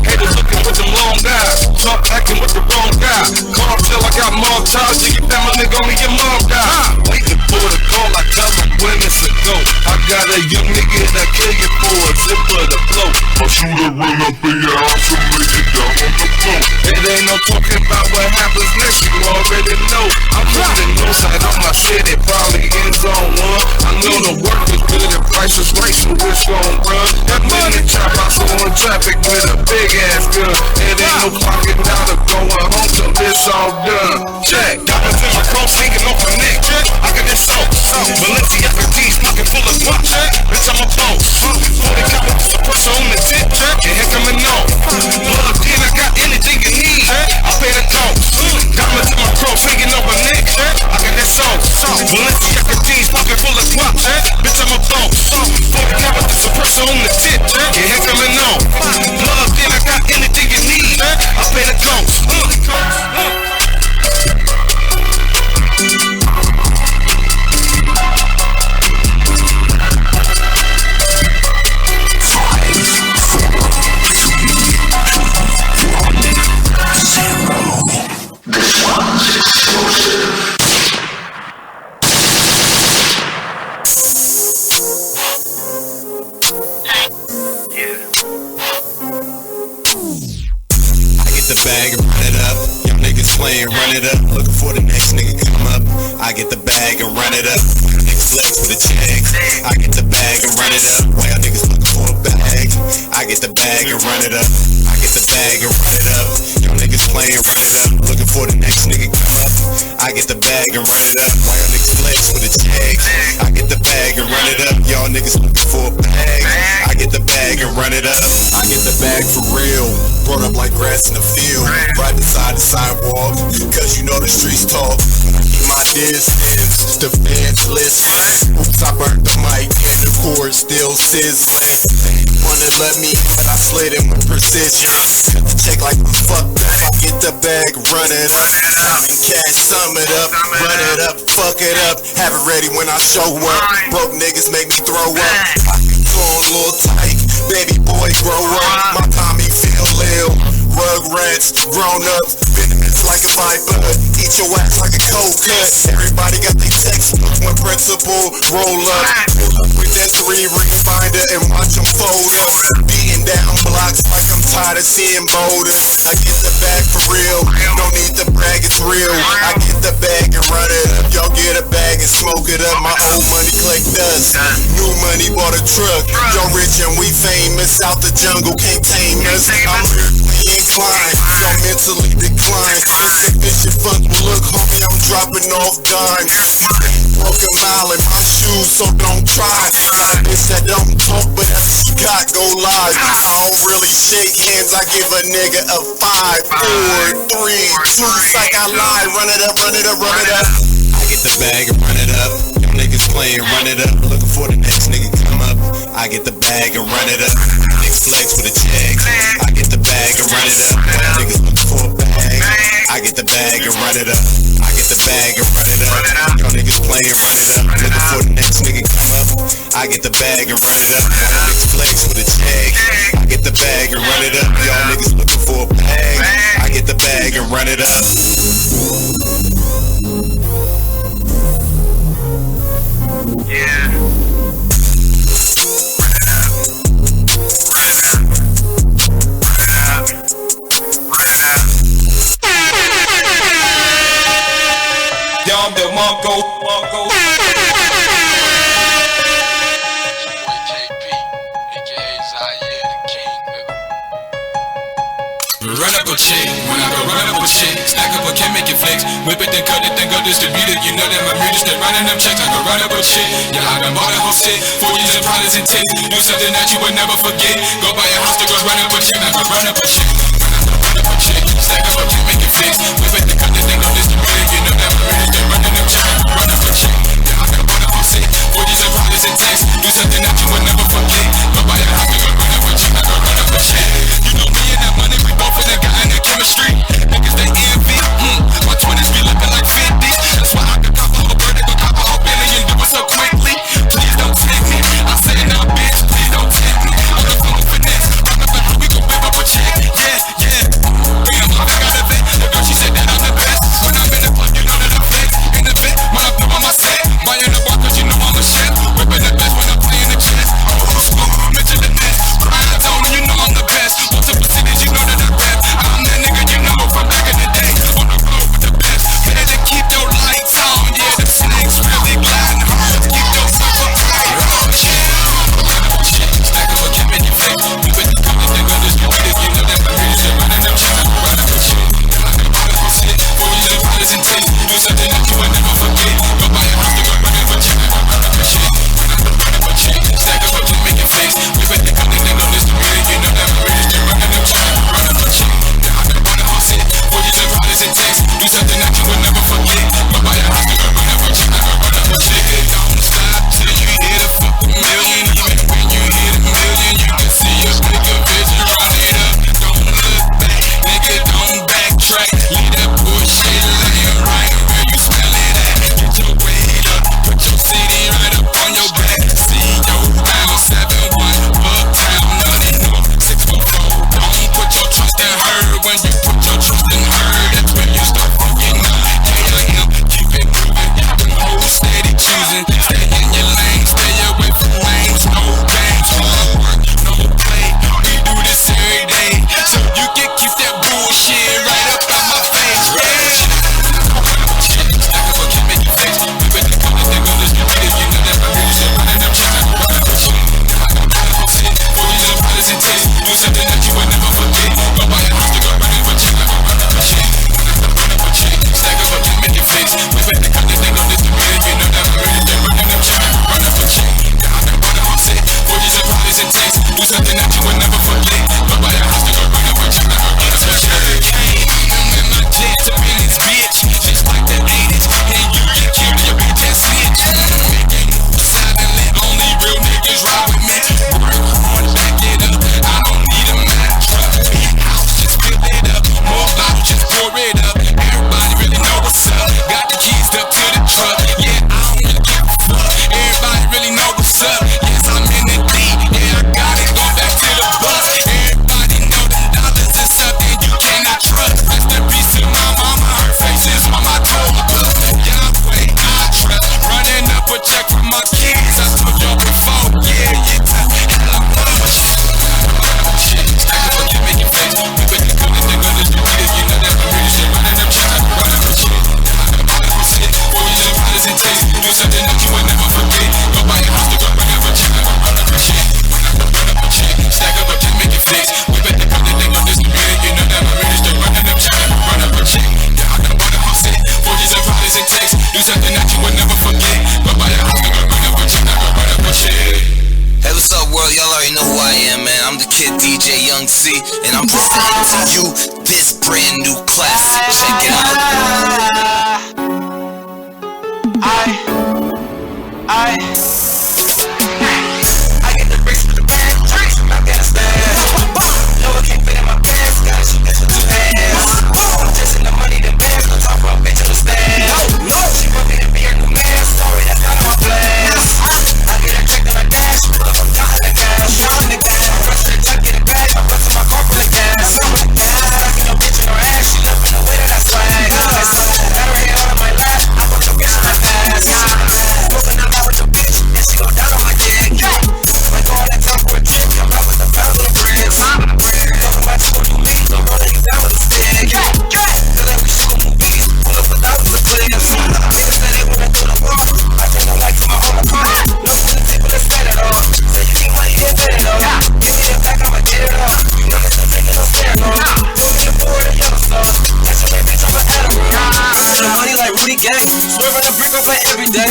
Haters looking with them long eyes, talk acting with the wrong guy. Call till I got more ties, you get that my nigga on me, your mom die. Waiting for the call, I tell them when it's a go. I got a young nigga that kill you for a zipper to blow. I'll shoot a run up in your house and lay you down on the floor. It ain't no talking about what happens next, you already know. I'm on the north side of my city, probably in zone 1. I know the work is good and price is right, so it's gon' run. That money chop out on traffic with a big ass gun. It ain't no clocking out or going home till it's all done. Check, diamonds in my clothes hanging off my neck, I got this soap. Balenciaga jeans pocket full of guap, bitch, I'm a boss. 40 got with the suppressor on the tip, and here coming on. Plugged in, I got anything you need, I pay the cost. Diamonds in my clothes hanging off my neck, I got that soap. Balenciaga jeans pocket full of guap, bitch, I'm a boss. 40 got with the suppressor on the tip, and here coming on. Plugged in, I got anything you need, I pay the cost. Run it up, looking for the next nigga come up. I get the bag and run it up. Niggas flex with the checks. I get the bag and run it up. Why y'all niggas looking for a bag? I get the bag and run it up. I get the bag and run it up. Y'all niggas playing, run it up. Looking for the next nigga come up. I get the bag and run it up. Why y'all niggas flex with the checks? I get the bag and run it up. Y'all niggas looking for a bag. I get the bag and run it up. I get the bag for real. Brought up like grass in the field. Right beside the sidewalk. Cause you know the streets talk. Keep my distance, the fans listen. Oops, I burnt the mic and the cord still sizzling. Wanna let me, but I slid it with precision. Check like fuck that. Get the bag, run it up. Time and cash, sum it up. Run it up, fuck it up. Have it ready when I show up. Broke niggas make me throw up. I can go a little tight. Baby boy, grow up. My Tommy feel ill. Rugrats, grown ups, venomous like a viper. Eat your ass like a cold cut. Everybody got their textbook when principal roll up. With that 3-ring finder and watch them fold up. Beating down blocks like I'm tired of seeing boulders. I get the bag for real, don't need to brag, it's real. I get the bag and run it up. Y'all get a bag and smoke it up. My old money collect dust. New money bought a truck. Y'all rich and we famous. Out the jungle can't tame us. I'm lyrically inclined, y'all mentally decline. Insufficient funds, but look homie, I'm dropping off dimes. Broke a mile in my shoes, so don't try. Bitch that don't talk, but that's she got go live. I don't really shake hands, I give a nigga a 5, 4, 3, 2, psych I lie. Run it up, run it up, run it up. I get the bag and run it up. Y'all niggas playing, run it up. Looking for the next nigga come up. I get the bag and run it up. Niggas flex with a check. I get the bag and run it up. Y'all niggas looking for a bag. I get the bag and run it up. I get the bag and run it up. Y'all niggas playing, run it up. Looking for the next nigga come up. I get the bag and run it up. Y'all niggas flex with a check. I get the bag and run it up. Y'all niggas looking for a bag. I get the bag and run it up. Yeah. Y'all the Marco. Run up a a chick. When I go run up a chick, stack up a can make it flex. Whip it, then cut it, then go distribute it. You know that my music stay running them checks. I go run up a chick. Yeah, I done bought a whole set. 4 years in products and takes. Do something that you would never forget. Go buy a house to go run up a chick. I go run up a chick. Run up a chick. Stack up a can make it flex. Whip it, then cut it, then go distribute it. You know that my music stay running them checks. I go run up a chick. Yeah, I done bought a whole set. 4 years in products and takes. Do something that you would never forget. Go buy a house to go run up a chick. I go run up a chick. You know me and that money, we both in the guy in the chemistry. Niggas they envy. My 20s be looking like 50. That's why I can cop a whole bird, they gon' cop a whole billion. Do it so quickly. Please don't take me. I say now, bitch, please don't take me. I'm the phone finesse. Remember how we gon' whip up a check. Yeah, yeah. Damn, I got a vet. The girl, she said that I'm the best. When I'm in the club, you know that I'm flex. In the vet, when I'm through on my set. Buying the bar, cause you know I'm a chef. Whipping the best when I'm playing the chess. Old school, Mitchell the Ness. Grind on, you know I'm the best. Multiple cities, you know that I rap. I'm that nigga, you know, from back in the day. On the road with the best. Better keep your lights on. Yeah, the snakes really gliding hard. Keep your super high. Stack up a can make it fake. We with the color, they gon' distribute it. You know that my music is running them checks. I go run up a shit. I can buy a whole set. 4 years in products and takes. Do something that you would never forget. Go buy a house to go run up a check. I go run up a shit. Run up a check. Stack up a can make it fake. We with the color, they gon' distribute it. You know that my music is running them checks. I go run up a check. I can buy a whole set. 4 years in products and takes. Do something that you would never forget. Go buy a house to go run up a check. I go run up a check. Don't stop till you hit a fucking million. Even when you hit a million, you can see your nigga vision. Run it up. Don't look back, nigga. Don't backtrack. Leave that bullshit laying right where you smell it at. Get your weight up. Put your CD right up on your back. See your round 7-1 Bucktown, nothing no 644. Don't put your trust in her. When you put your trust in her, that's when you start fucking up. Yeah, I am. Keep it moving. Them hoes steady choosing. Stay in your lane. Stay away from lanes. No games. Hard work. No play. We do this every day. So you can keep that bullshit right up out my face. Stack up a can make it flex. We with the color, they gon' distribute it. You know that my music running them checks. I go run up a shit. I gon' buy a whole set. 4 years in products and takes. Do something that you would never forget. Go buy a house to go run up a check. I go run up a shit. Run up a check. Stack up a can make it flex. We with the color, they gon' distribute it. You know that my music running them checks. I go run up a check. I gon' buy a whole set. 4 years in products and takes. Do something that you would never forget. Go buy a house to go run up a check. I go run up a check. I'm in my jet to be this bitch. Just like the 80s. And you get killed, your bitch and snitch. Making moves silently. Only real niggas ride with me. Work hard, back it up. I don't need a mantra. Big house, just fill it up. More bottles, just pour it up. Everybody really know what's up. Got the keys up to the truck. Yeah, I don't really give a fuck. Everybody really know what's up. Yes, I'm in the D. Yeah, I got it. Go back to the bus. Everybody know them dollars is something you cannot trust. Rest in peace to my mama. Her face is on my toe. Yahweh, I trust. Running up a check for my kids. I told y'all before. Yeah, it's a hell of a shit. Stack up a can make it flex. We with the color, they gon' distribute it. You know that my music running them checks. I go run up a shit. I gon' buy a whole set. 4 years in products and takes. Do something that you would never forget. Go buy a house to go run up a check. I go run up a shit. Run up a check. Stack up a can make it flex. We with the color, they gon' distribute it. You know that my music running them checks. I go run up a check. Yeah, I done bought a whole set. 4 years in products and takes. Do something that you would never forget. Go buy a house to go run up a check. I go run up a check. Hey, what's up, world? Y'all already know who I am, man. I'm the kid DJ Young C, and I'm presenting to you this brand new classic. Check it out. I get the bricks with the bag, drinks from Afghanistan. No, it can't fit in my pants, gotta shoot this with 2 hands. I'm chasing the money, the bands, don't talk about bitch, understand. No, she want me to be her new man, sorry, that's not my plans. I get her checked on her dash, but I'm counting the cash. I rush to the truck, get it back, I run to my car full of gas. I get your bitch in her ass, she loving the way that I swag. girl for every day.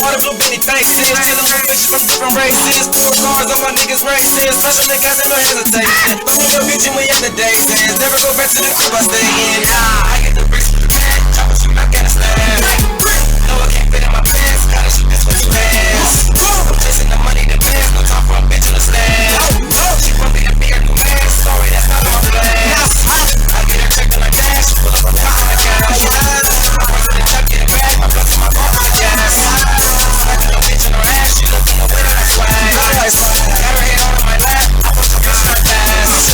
All the blue Benny faces, killing my bitches from different races. Put cars on my niggas' races, touch on the gas and no hesitation. Fuck with your bitch and we in the days dance. Never go back to the crib I stay in. I get the bricks from Japan, choppers from Afghanistan. No, I can't fit in my pants, gotta shoot this with two hands. I'm chasing the money, the bands, no time for a bitch in the stand. She want me to be her new man, sorry, that's not my plan. I get her checked on her dash, pull up a pack on the cash. I work for the truck, get it back, I blow to my car for the gas. I got no bitch in her ass, she looking the way that I swag. Got her head on my lap, I put your bitch in her ass.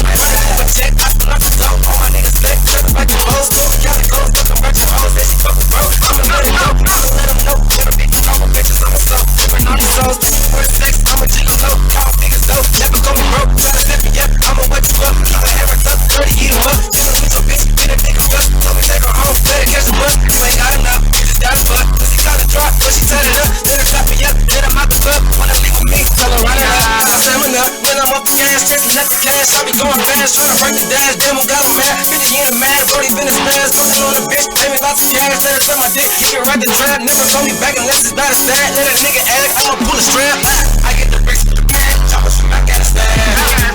I check, I pull up the dope, all my niggas lit, trippin' like a hoes. Cali goes, fuckin' virgin hoes, that she fuckin' broke. I'ma let them know, let them know. Never be all my bitches, I'm a slow. We're not these hoes, first sex, I'm a gigolo. Y'all niggas know, never call me broke. Try to set me up, I'ma wet you up. Keep my hair wrapped up, dirty, eat 'em up. Chillin' with your bitch, get a nigga stuck. Told me take her home, better catch the bus. You ain't got enough, you just got a fuck. Pussy call a drop, but she tied it up. Let her clap me up, let her mouth the club. Wanna leave with me, tell her run it up. Salmon up, when I'm off the gas, chasing up the cash. I be going fast, tryna break the dash. Damn, I got 'em mad, 50 in the mad, Brody been a spaz. Fucking on a bitch, pay me lots of cash. Let her suck my dick, you can ride the trap. Never call me back unless it's not a stat. Let a nigga act, I'ma pull a strap. I get the bricks from Japan, choppers from Afghanistan.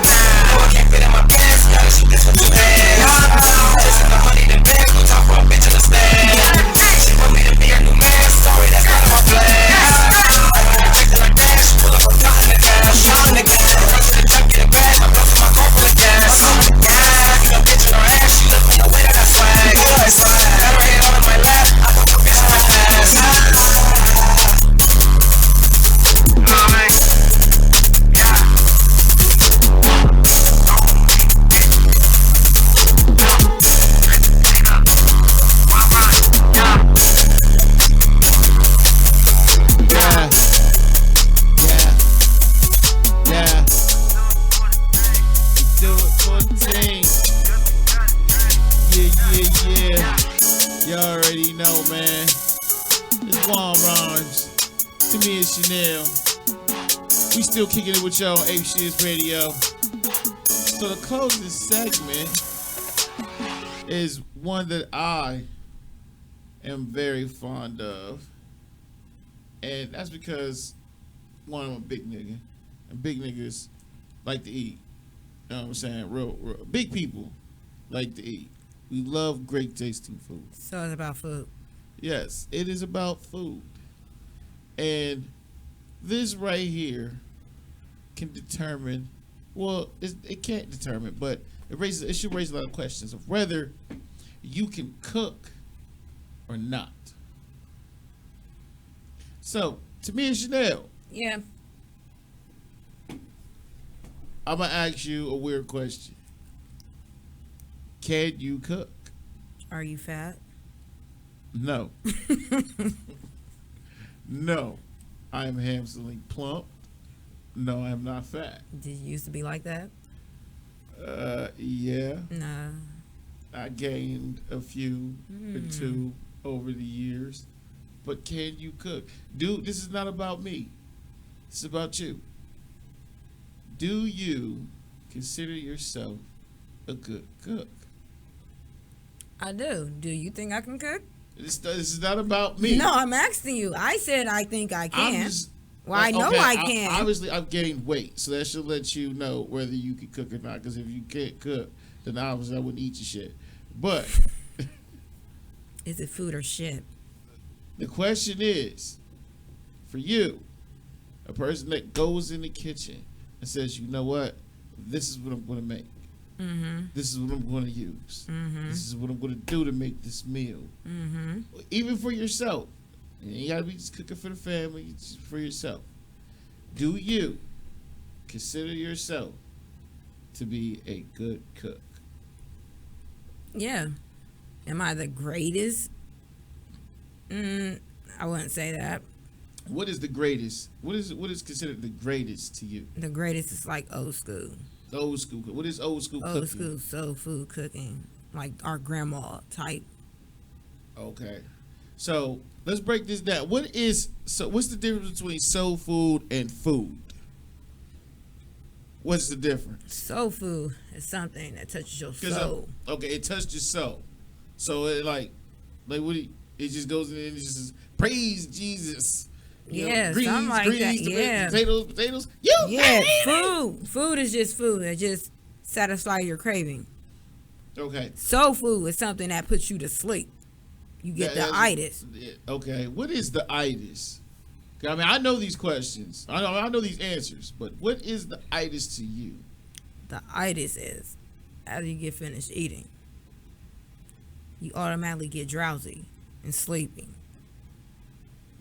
No, I can't fit in my pants, gotta shoot this with two hands. Chasing the money, the bands, no time for a bitch in the stand. She want me to be her new man, sorry, that's not my plan. I get her checked on her dash, pull up a top in the cash. Shot in the gas, I run to the truck, get it back, I blow to my car full of gas. Got a bitch in her ass, she looking the way that I swag. Got her head all in my lap, I put your bitch in my ass. Chanel. We still kicking it with y'all on Ape Shizz Radio. So the closing segment is one that I am very fond of. And that's because, one, I'm a big nigga. And big niggas like to eat. You know what I'm saying? Real big people like to eat. We love great tasting food. So it's about food. Yes, it is about food. And this right here can determine, well, it can't determine, but it should raise a lot of questions of whether you can cook or not. So, to me and Chanel. Yeah. I'm going to ask you a weird question. Can you cook? Are you fat? No. No. I am handsomely plump. No, I am not fat. Did you used to be like that? Yeah. No. I gained a few or two over the years. But can you cook? Dude, this is not about me. It's about you. Do you consider yourself a good cook? I do. Do you think I can cook? This is not about me. No, I'm asking you. I said I think I can. I know okay, I can. Obviously, I've gained weight, so that should let you know whether you can cook or not. Because if you can't cook, then obviously I wouldn't eat your shit. But is it food or shit? The question is, for you, a person that goes in the kitchen and says, you know what, this is what I'm going to make. Mm-hmm. This is what I'm going to use. Mm-hmm. This is what I'm going to do to make this meal. Mm-hmm. Even for yourself. You got to be just cooking for the family, just for yourself. Do you consider yourself to be a good cook? Yeah. Am I the greatest? I wouldn't say that. What is the greatest? What is considered the greatest to you? The greatest is like old school. Old school. What is old school cooking? Old school soul food cooking, like our grandma type. Okay, so let's break this down. What's the difference between soul food and food? What's the difference? Soul food is something that touches your soul. Okay, it touched your soul. So it like what do you? It just goes in and just says, praise Jesus. You Yeah, know, greens, something like greens, that. tomatoes, Yeah. potatoes. Yeah, food is just food. It just satisfy your craving. Okay. Soul food is something that puts you to sleep. You get the itis. Okay, what is the itis? I mean, I know these questions. I know these answers, but what is the itis to you? The itis is after you get finished eating, you automatically get drowsy and sleepy.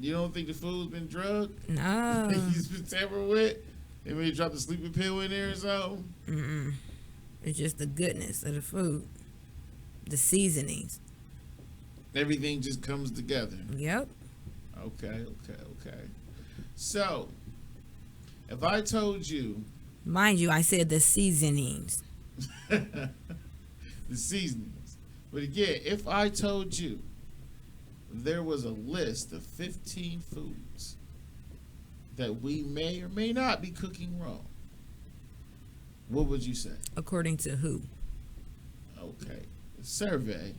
You don't think the food's been drugged? No. He's been tampered with? They maybe drop the sleeping pill in there or something? Mm-mm. It's just the goodness of the food. The seasonings. Everything just comes together. Yep. Okay. So, if I told you... Mind you, I said the seasonings. The seasonings. But again, if I told you there was a list of 15 foods that we may or may not be cooking wrong, what would you say? According to who? Okay. A survey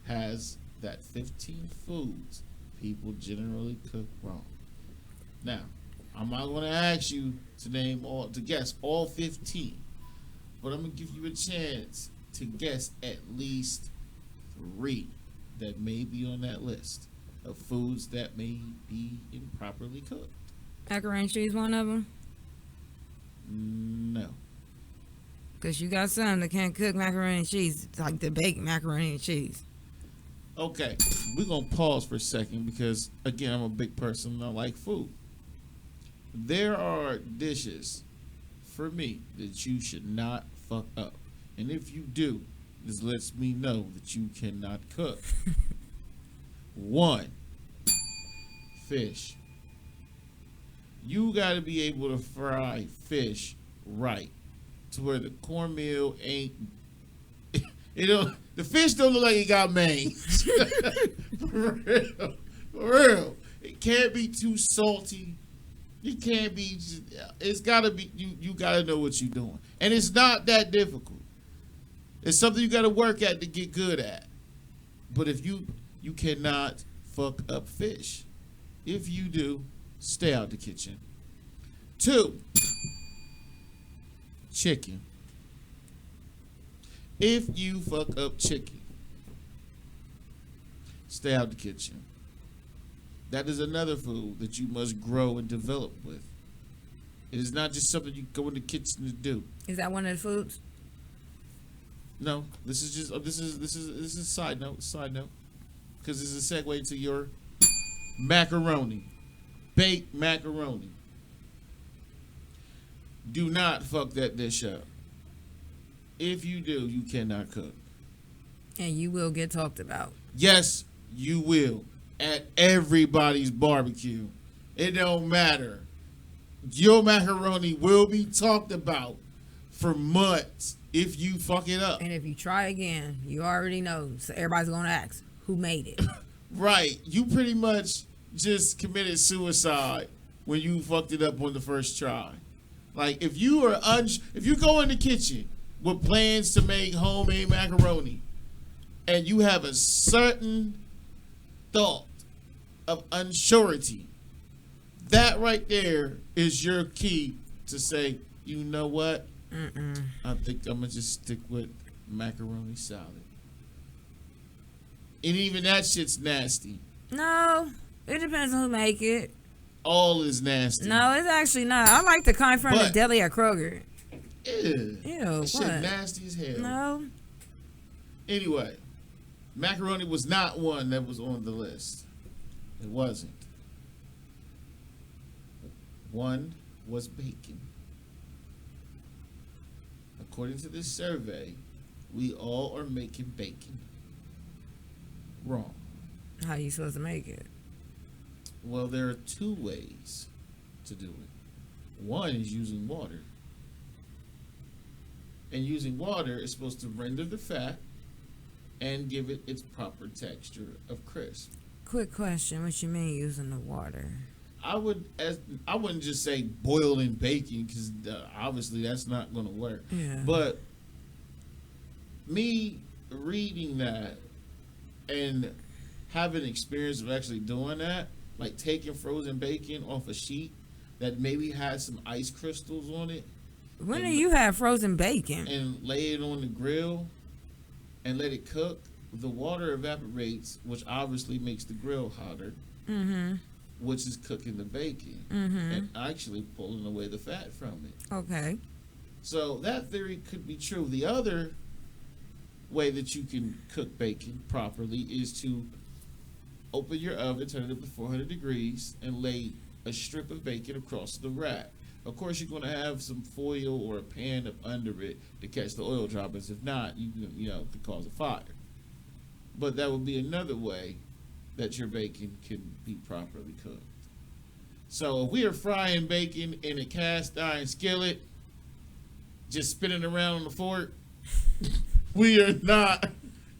has that 15 foods people generally cook wrong. Now, I'm not going to ask you to guess all 15, but I'm going to give you a chance to guess at least 3 that may be on that list of foods that may be improperly cooked. Macaroni and cheese, one of them? No. Because you got some that can't cook macaroni and cheese, like the baked macaroni and cheese. Okay, we're going to pause for a second because, again, I'm a big person and I like food. There are dishes, for me, that you should not fuck up. And if you do, this lets me know that you cannot cook. 1, fish. You got to be able to fry fish right to where the cornmeal ain't... The fish don't look like it got mange. For real. It can't be too salty. It can't be. It's gotta be. You gotta know what you're doing, and it's not that difficult. It's something you gotta work at to get good at. But if you cannot fuck up fish. If you do, stay out the kitchen. 2, chicken. If you fuck up chicken, stay out the kitchen. That is another food that you must grow and develop with. It is not just something you go in the kitchen to do. Is that one of the foods? No, this is just this is a side note, because this is a segue to your macaroni, baked macaroni. Do not fuck that dish up. If you do, you cannot cook. And you will get talked about. Yes, you will. At everybody's barbecue. It don't matter. Your macaroni will be talked about for months if you fuck it up. And if you try again, you already know. So everybody's going to ask, who made it? Right. You pretty much just committed suicide when you fucked it up on the first try. Like, if you go in the kitchen with plans to make homemade macaroni and you have a certain thought of unsurety, that right there is your key to say, you know what? I think I'm going to just stick with macaroni salad. And even that shit's nasty. No, it depends on who make it. All is nasty. No, it's actually not. I like the kind from the deli at Kroger. Ew. Ew, shit nasty as hell. No. Anyway, macaroni was not one that was on the list. It wasn't. One was bacon. According to this survey, we all are making bacon wrong. How are you supposed to make it? Well, there are 2 ways to do it. One is using water. And using water is supposed to render the fat and give it its proper texture of crisp. Quick question, what you mean using the water? I wouldn't just say boiling bacon because obviously that's not going to work. Yeah. But me reading that and have an experience of actually doing that, like taking frozen bacon off a sheet that maybe has some ice crystals on it. When do you have frozen bacon? And lay it on the grill and let it cook. The water evaporates, which obviously makes the grill hotter, which is cooking the bacon and actually pulling away the fat from it. Okay. So that theory could be true. The other way that you can cook bacon properly is to open your oven, turn it up to 400 degrees, and lay a strip of bacon across the rack. Of course, you're going to have some foil or a pan up under it to catch the oil droplets. If not, you know, could cause a fire. But that would be another way that your bacon can be properly cooked. So if we are frying bacon in a cast iron skillet, just spinning around on the fork, we are not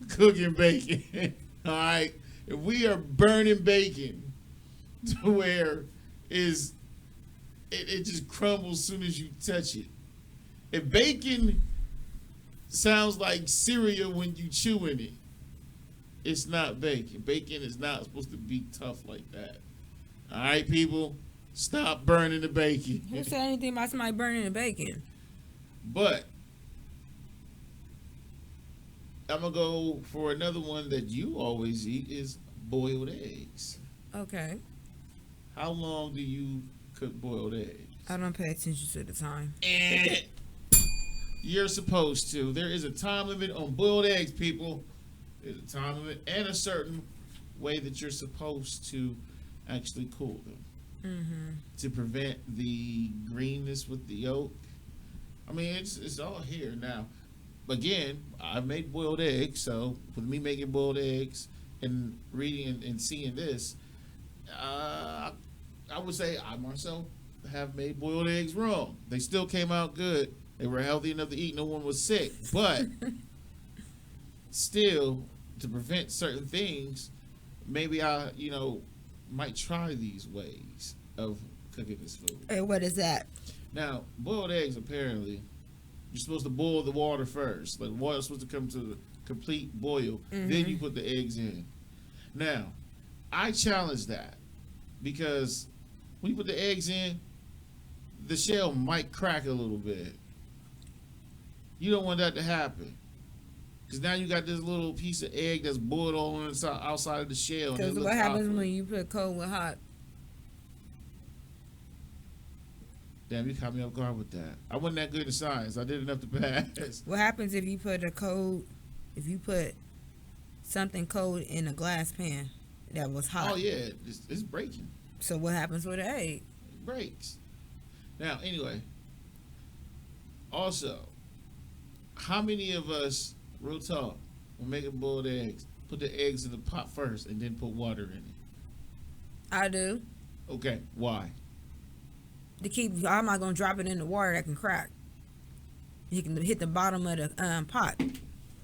cooking bacon. All right? If we are burning bacon to where it just crumbles as soon as you touch it. If bacon sounds like cereal when you chewing it, it's not bacon. Bacon is not supposed to be tough like that. All right, people? Stop burning the bacon. Who said anything about somebody burning the bacon? But I'm going to go for another one that you always eat is boiled eggs. Okay. How long do you cook boiled eggs? I don't pay attention to the time. You're supposed to. There is a time limit on boiled eggs, people. There's a time limit and a certain way that you're supposed to actually cool them to prevent the greenness with the yolk. I mean, it's all here now. Again, I've made boiled eggs, so with me making boiled eggs and reading and seeing this, I would say I myself have made boiled eggs wrong. They still came out good. They were healthy enough to eat. No one was sick. But still, to prevent certain things, maybe I, might try these ways of cooking this food. Hey, what is that? Now, boiled eggs, apparently, you're supposed to boil the water first. Like, the water's supposed to come to a complete boil. Then you put the eggs in. Now, I challenge that because when you put the eggs in, the shell might crack a little bit. You don't want that to happen. Because now you got this little piece of egg that's boiled all on the outside of the shell. Because what happens when you put cold with hot? Damn, you caught me off guard with that. I wasn't that good in science. I did enough to pass. What happens if you put something cold in a glass pan that was hot? Oh, yeah. It's breaking. So what happens with the egg? It breaks. Now, anyway. Also, how many of us, real talk, when making boiled eggs, put the eggs in the pot first and then put water in it? I do. Okay, why? I'm not gonna drop it in the water that can crack. You can hit the bottom of the pot.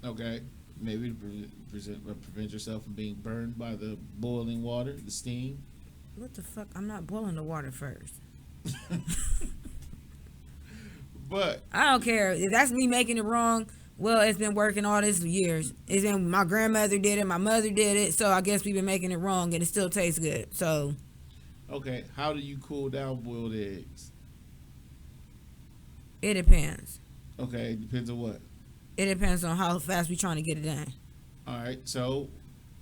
Okay, maybe to prevent yourself from being burned by the boiling water, the steam. What the fuck? I'm not boiling the water first. But I don't care if that's me making it wrong. Well, it's been working all these years. It's been my grandmother did it, my mother did it, so I guess we've been making it wrong, and it still tastes good. So. Okay, how do you cool down boiled eggs? It depends. Okay, it depends on what? It depends on how fast we're trying to get it done. All right, so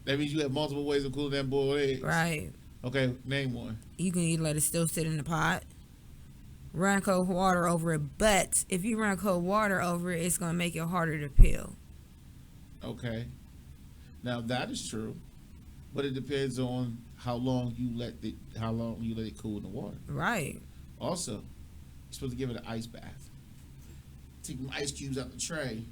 that means you have multiple ways of cooling down boiled eggs. Right. Okay, name one. You can either let it still sit in the pot, run cold water over it, but if you run cold water over it, it's going to make it harder to peel. Okay. Now, that is true, but it depends on how long you let it cool in the water. Right. Also, you're supposed to give it an ice bath. Take them ice cubes out the tray,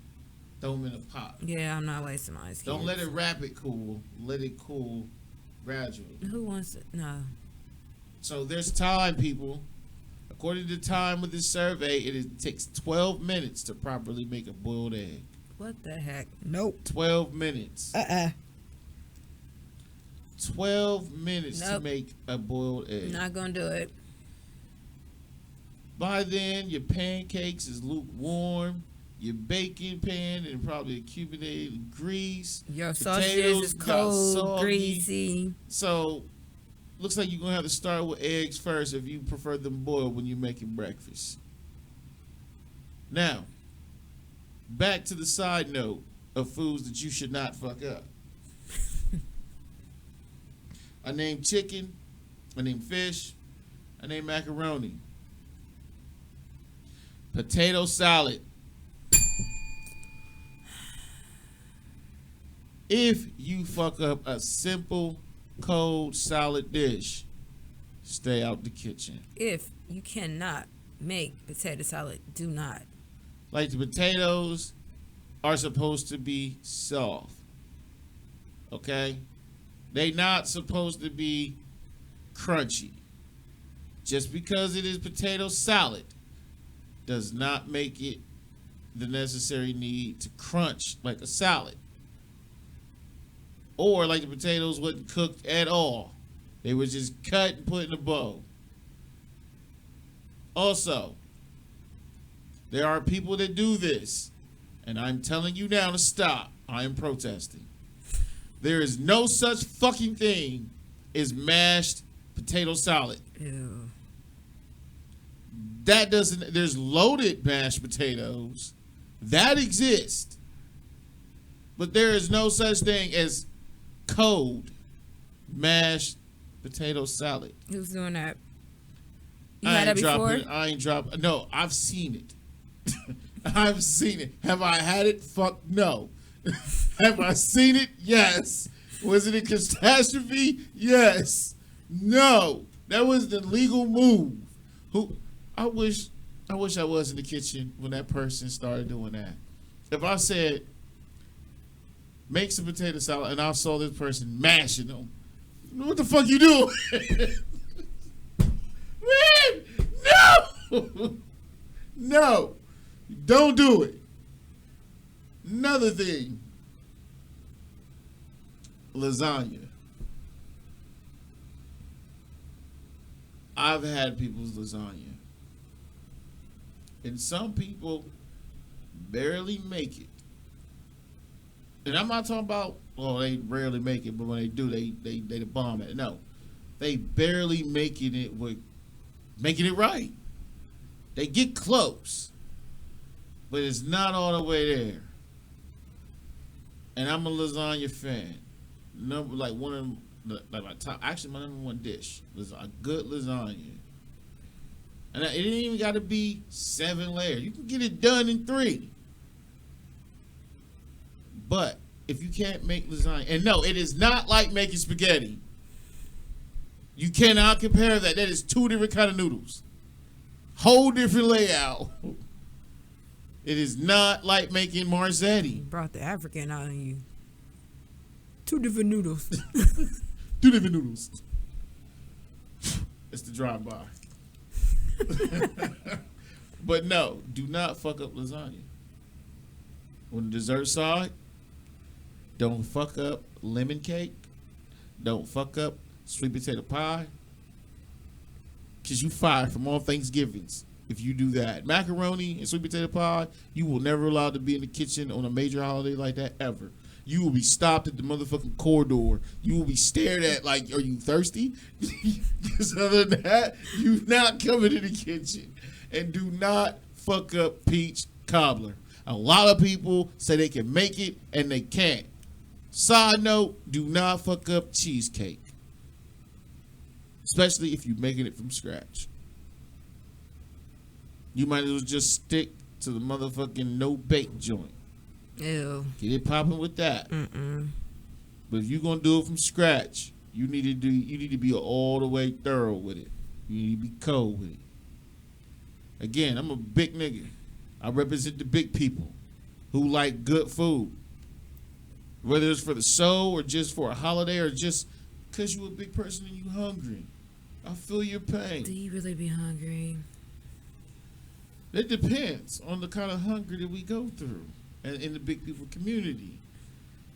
throw them in a pot. Yeah, I'm not wasting my ice cubes. Don't let it rapid cool. Let it cool gradually. Who wants it? No. So there's time, people. According to time with this survey, it takes 12 minutes to properly make a boiled egg. What the heck? Nope. 12 minutes. 12 minutes to make a boiled egg. Not gonna do it. By then, your pancakes is lukewarm. your baking pan and probably accumulated grease. Your sausages is cold, greasy. So, looks like you're going to have to start with eggs first if you prefer them boiled when you're making breakfast. Now, back to the side note of foods that you should not fuck up. I named chicken. I named fish. I named macaroni. Potato salad. If you fuck up a simple, cold salad dish, stay out the kitchen. If you cannot make potato salad, do not. Like the potatoes are supposed to be soft. Okay? They not supposed to be crunchy. Just because it is potato salad does not make it the necessary need to crunch like a salad. Or like the potatoes wasn't cooked at all. They were just cut and put in a bowl. Also, there are people that do this, and I'm telling you now to stop. I am protesting. There is no such fucking thing as mashed potato salad. Ew. That doesn't, there's loaded mashed potatoes. That exists. But there is no such thing as cold mashed potato salad. Who's doing that? You had that before? I ain't dropping. No, I've seen it. I've seen it. Have I had it? Fuck no. Have I seen it? Yes. Was it a catastrophe? Yes. No. That was the legal move. I wish I was in the kitchen when that person started doing that. If I said, make some potato salad, and I saw this person mashing them, what the fuck you doing? Man, no! No. Don't do it. Another thing. Lasagna. I've had people's lasagna. And some people barely make it. And I'm not talking about, oh, they rarely make it, but when they do, they the bomb at it. No. They barely making it right. They get close. But it's not all the way there. And I'm a lasagna fan. Like one of them, like my top, actually my number one dish was a good lasagna. And it ain't even got to be 7 layers. You can get it done in 3. But if you can't make lasagna, and no, it is not like making spaghetti. You cannot compare that. That is 2 different kind of noodles. Whole different layout. It is not like making marzetti. Brought the African out of you. 2 different noodles. 2 different noodles. It's the drive-by. But no, do not fuck up lasagna. On the dessert side, don't fuck up lemon cake. Don't fuck up sweet potato pie. Because you fired from all Thanksgivings if you do that. Macaroni and sweet potato pie, you will never allowed to be in the kitchen on a major holiday like that ever. You will be stopped at the motherfucking corridor. You will be stared at like, are you thirsty? Because other than that, you're not coming to the kitchen. And do not fuck up peach cobbler. A lot of people say they can make it and they can't. Side note, do not fuck up cheesecake. Especially if you're making it from scratch. You might as well just stick to the motherfucking no-bake joint. Ew. Get it popping with that. But if you're gonna do it from scratch, you need to be all the way thorough with it. You need to be cold with it. Again, I'm a big nigga. I represent the big people who like good food. Whether it's for the show or just for a holiday or just because you're a big person and you hungry. I feel your pain. Do you really be hungry? It depends on the kind of hunger that we go through and in the big people community.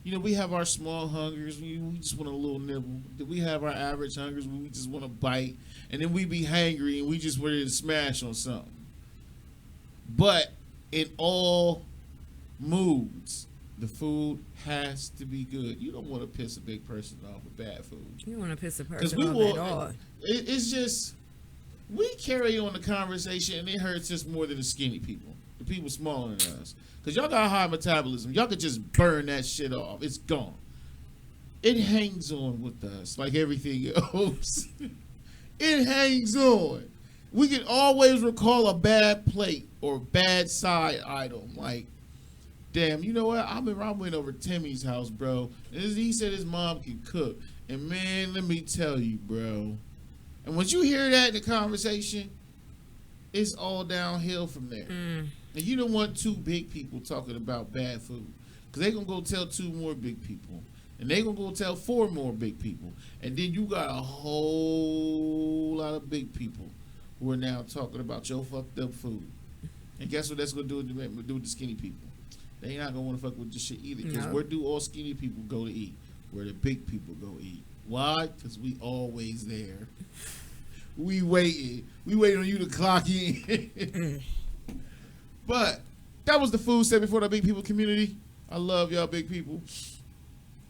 You know, we have our small hungers. We just want a little nibble. We have our average hungers where we just want to bite. And then we be hangry and we just ready to smash on something. But in all moods. The food has to be good. You don't want to piss a big person off with bad food. You want to piss a person off at all. It's just, we carry on the conversation and it hurts us more than the skinny people. The people smaller than us. Because y'all got high metabolism. Y'all could just burn that shit off. It's gone. It hangs on with us like everything else. It hangs on. We can always recall a bad plate or bad side item. Like, damn, you know what? I went over Timmy's house, bro. And he said his mom can cook. And man, let me tell you, bro. And once you hear that in the conversation, it's all downhill from there. And you don't want two big people talking about bad food. Because they're going to go tell two more big people. And they're going to go tell four more big people. And then you got a whole lot of big people who are now talking about your fucked up food. And guess what that's going to do with the skinny people? They ain't not going to want to fuck with this shit either. Because where do all skinny people go to eat? Where the big people go eat. Why? Because we always there. We waiting. We waiting on you to clock in. But that was the food set before the big people community. I love y'all big people.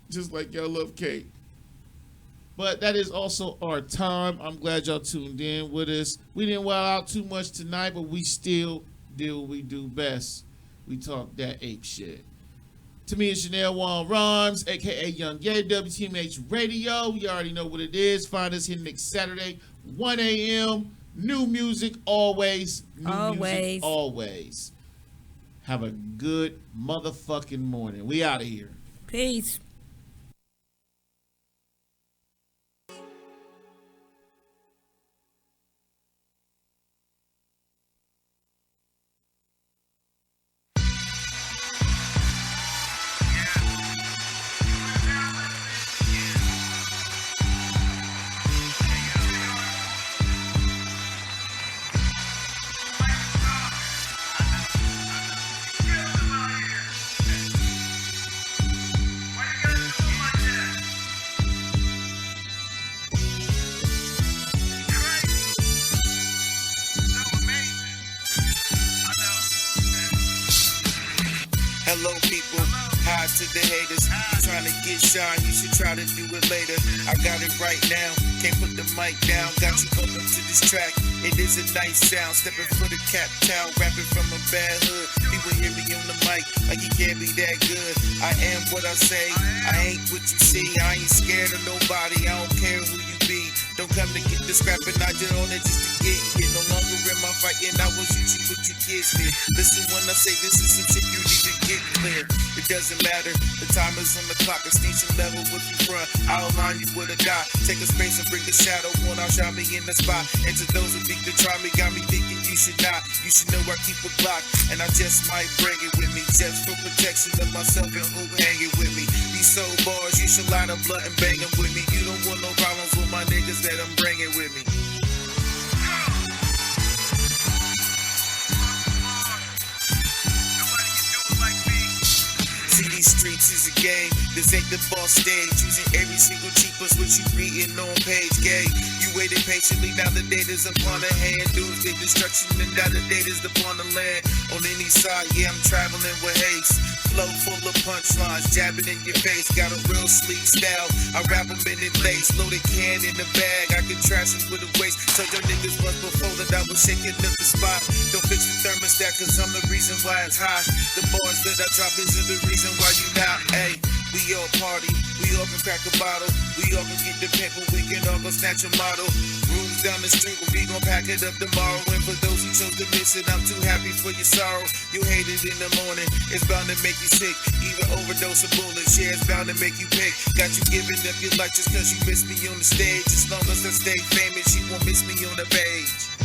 Just like y'all love cake. But that is also our time. I'm glad y'all tuned in with us. We didn't wild out too much tonight, but we still do what we do best. We talk that ape shit. To me, it's Chanel Juan Rhymes, a.k.a. Young Ye, WTMH Radio. You already know what it is. Find us here next Saturday, 1 a.m. New music always. Music always. Have a good motherfucking morning. We out of here. Peace. Hello people, hi to the haters. You trying to get shine, you should try to do it later. I got it right now, can't put the mic down. Got you up to this track, it is a nice sound. Stepping for the cap town, rapping from a bad hood. People hear me on the mic, like he can't be that good. I am what I say, I ain't what you see. I ain't scared of nobody, I don't care who you be. Don't come to get the scrapping, I did all that just to get you. No longer in my fighting, I will shoot you with your kids here. Listen when I say this is some shit you need to get clear. It doesn't matter, the time is on the clock. I sneak some level with you front, I'll line you with a dot. Take a space and bring the shadow on, I'll shine me in the spot. And to those who think to try me, got me thinking you should not. You should know I keep a block, and I just might bring it with me. Just for protection of myself and who hanging with me. These soul bars, you should line up blunt and bang them with me. You don't want no problems with my niggas that I'm bringing with me. See, these streets is a game. This ain't the boss stage. Using every single cheapest what you reading on page gay. You waited patiently, now the date is upon the hand. Doomsday destruction, and now the date is upon the land. On any side, yeah, I'm traveling with haste. Flow full of punchlines, jabbing in your face. Got a real sleek style. I rap them in it lace. Loaded can in the bag. I can trash them with a waist. Told your niggas once before that I was shaking up the spot. Don't fix the thermostat, cause I'm the reason why it's hot. The bars that I drop isn't the reason why you not. Ayy, we all party. We all can crack a bottle. We all can get the paper. We can all go snatch a model. Rooms down the street, but we gon' pack it up tomorrow. And for those who chose to miss it, I'm too happy for your sorrow. You hate it in the morning, it's bound to make you sick. Even overdose of bullets, yeah, it's bound to make you pick. Got you giving up your life just cause you missed me on the stage. As long as I stay famous, you won't miss me on the page.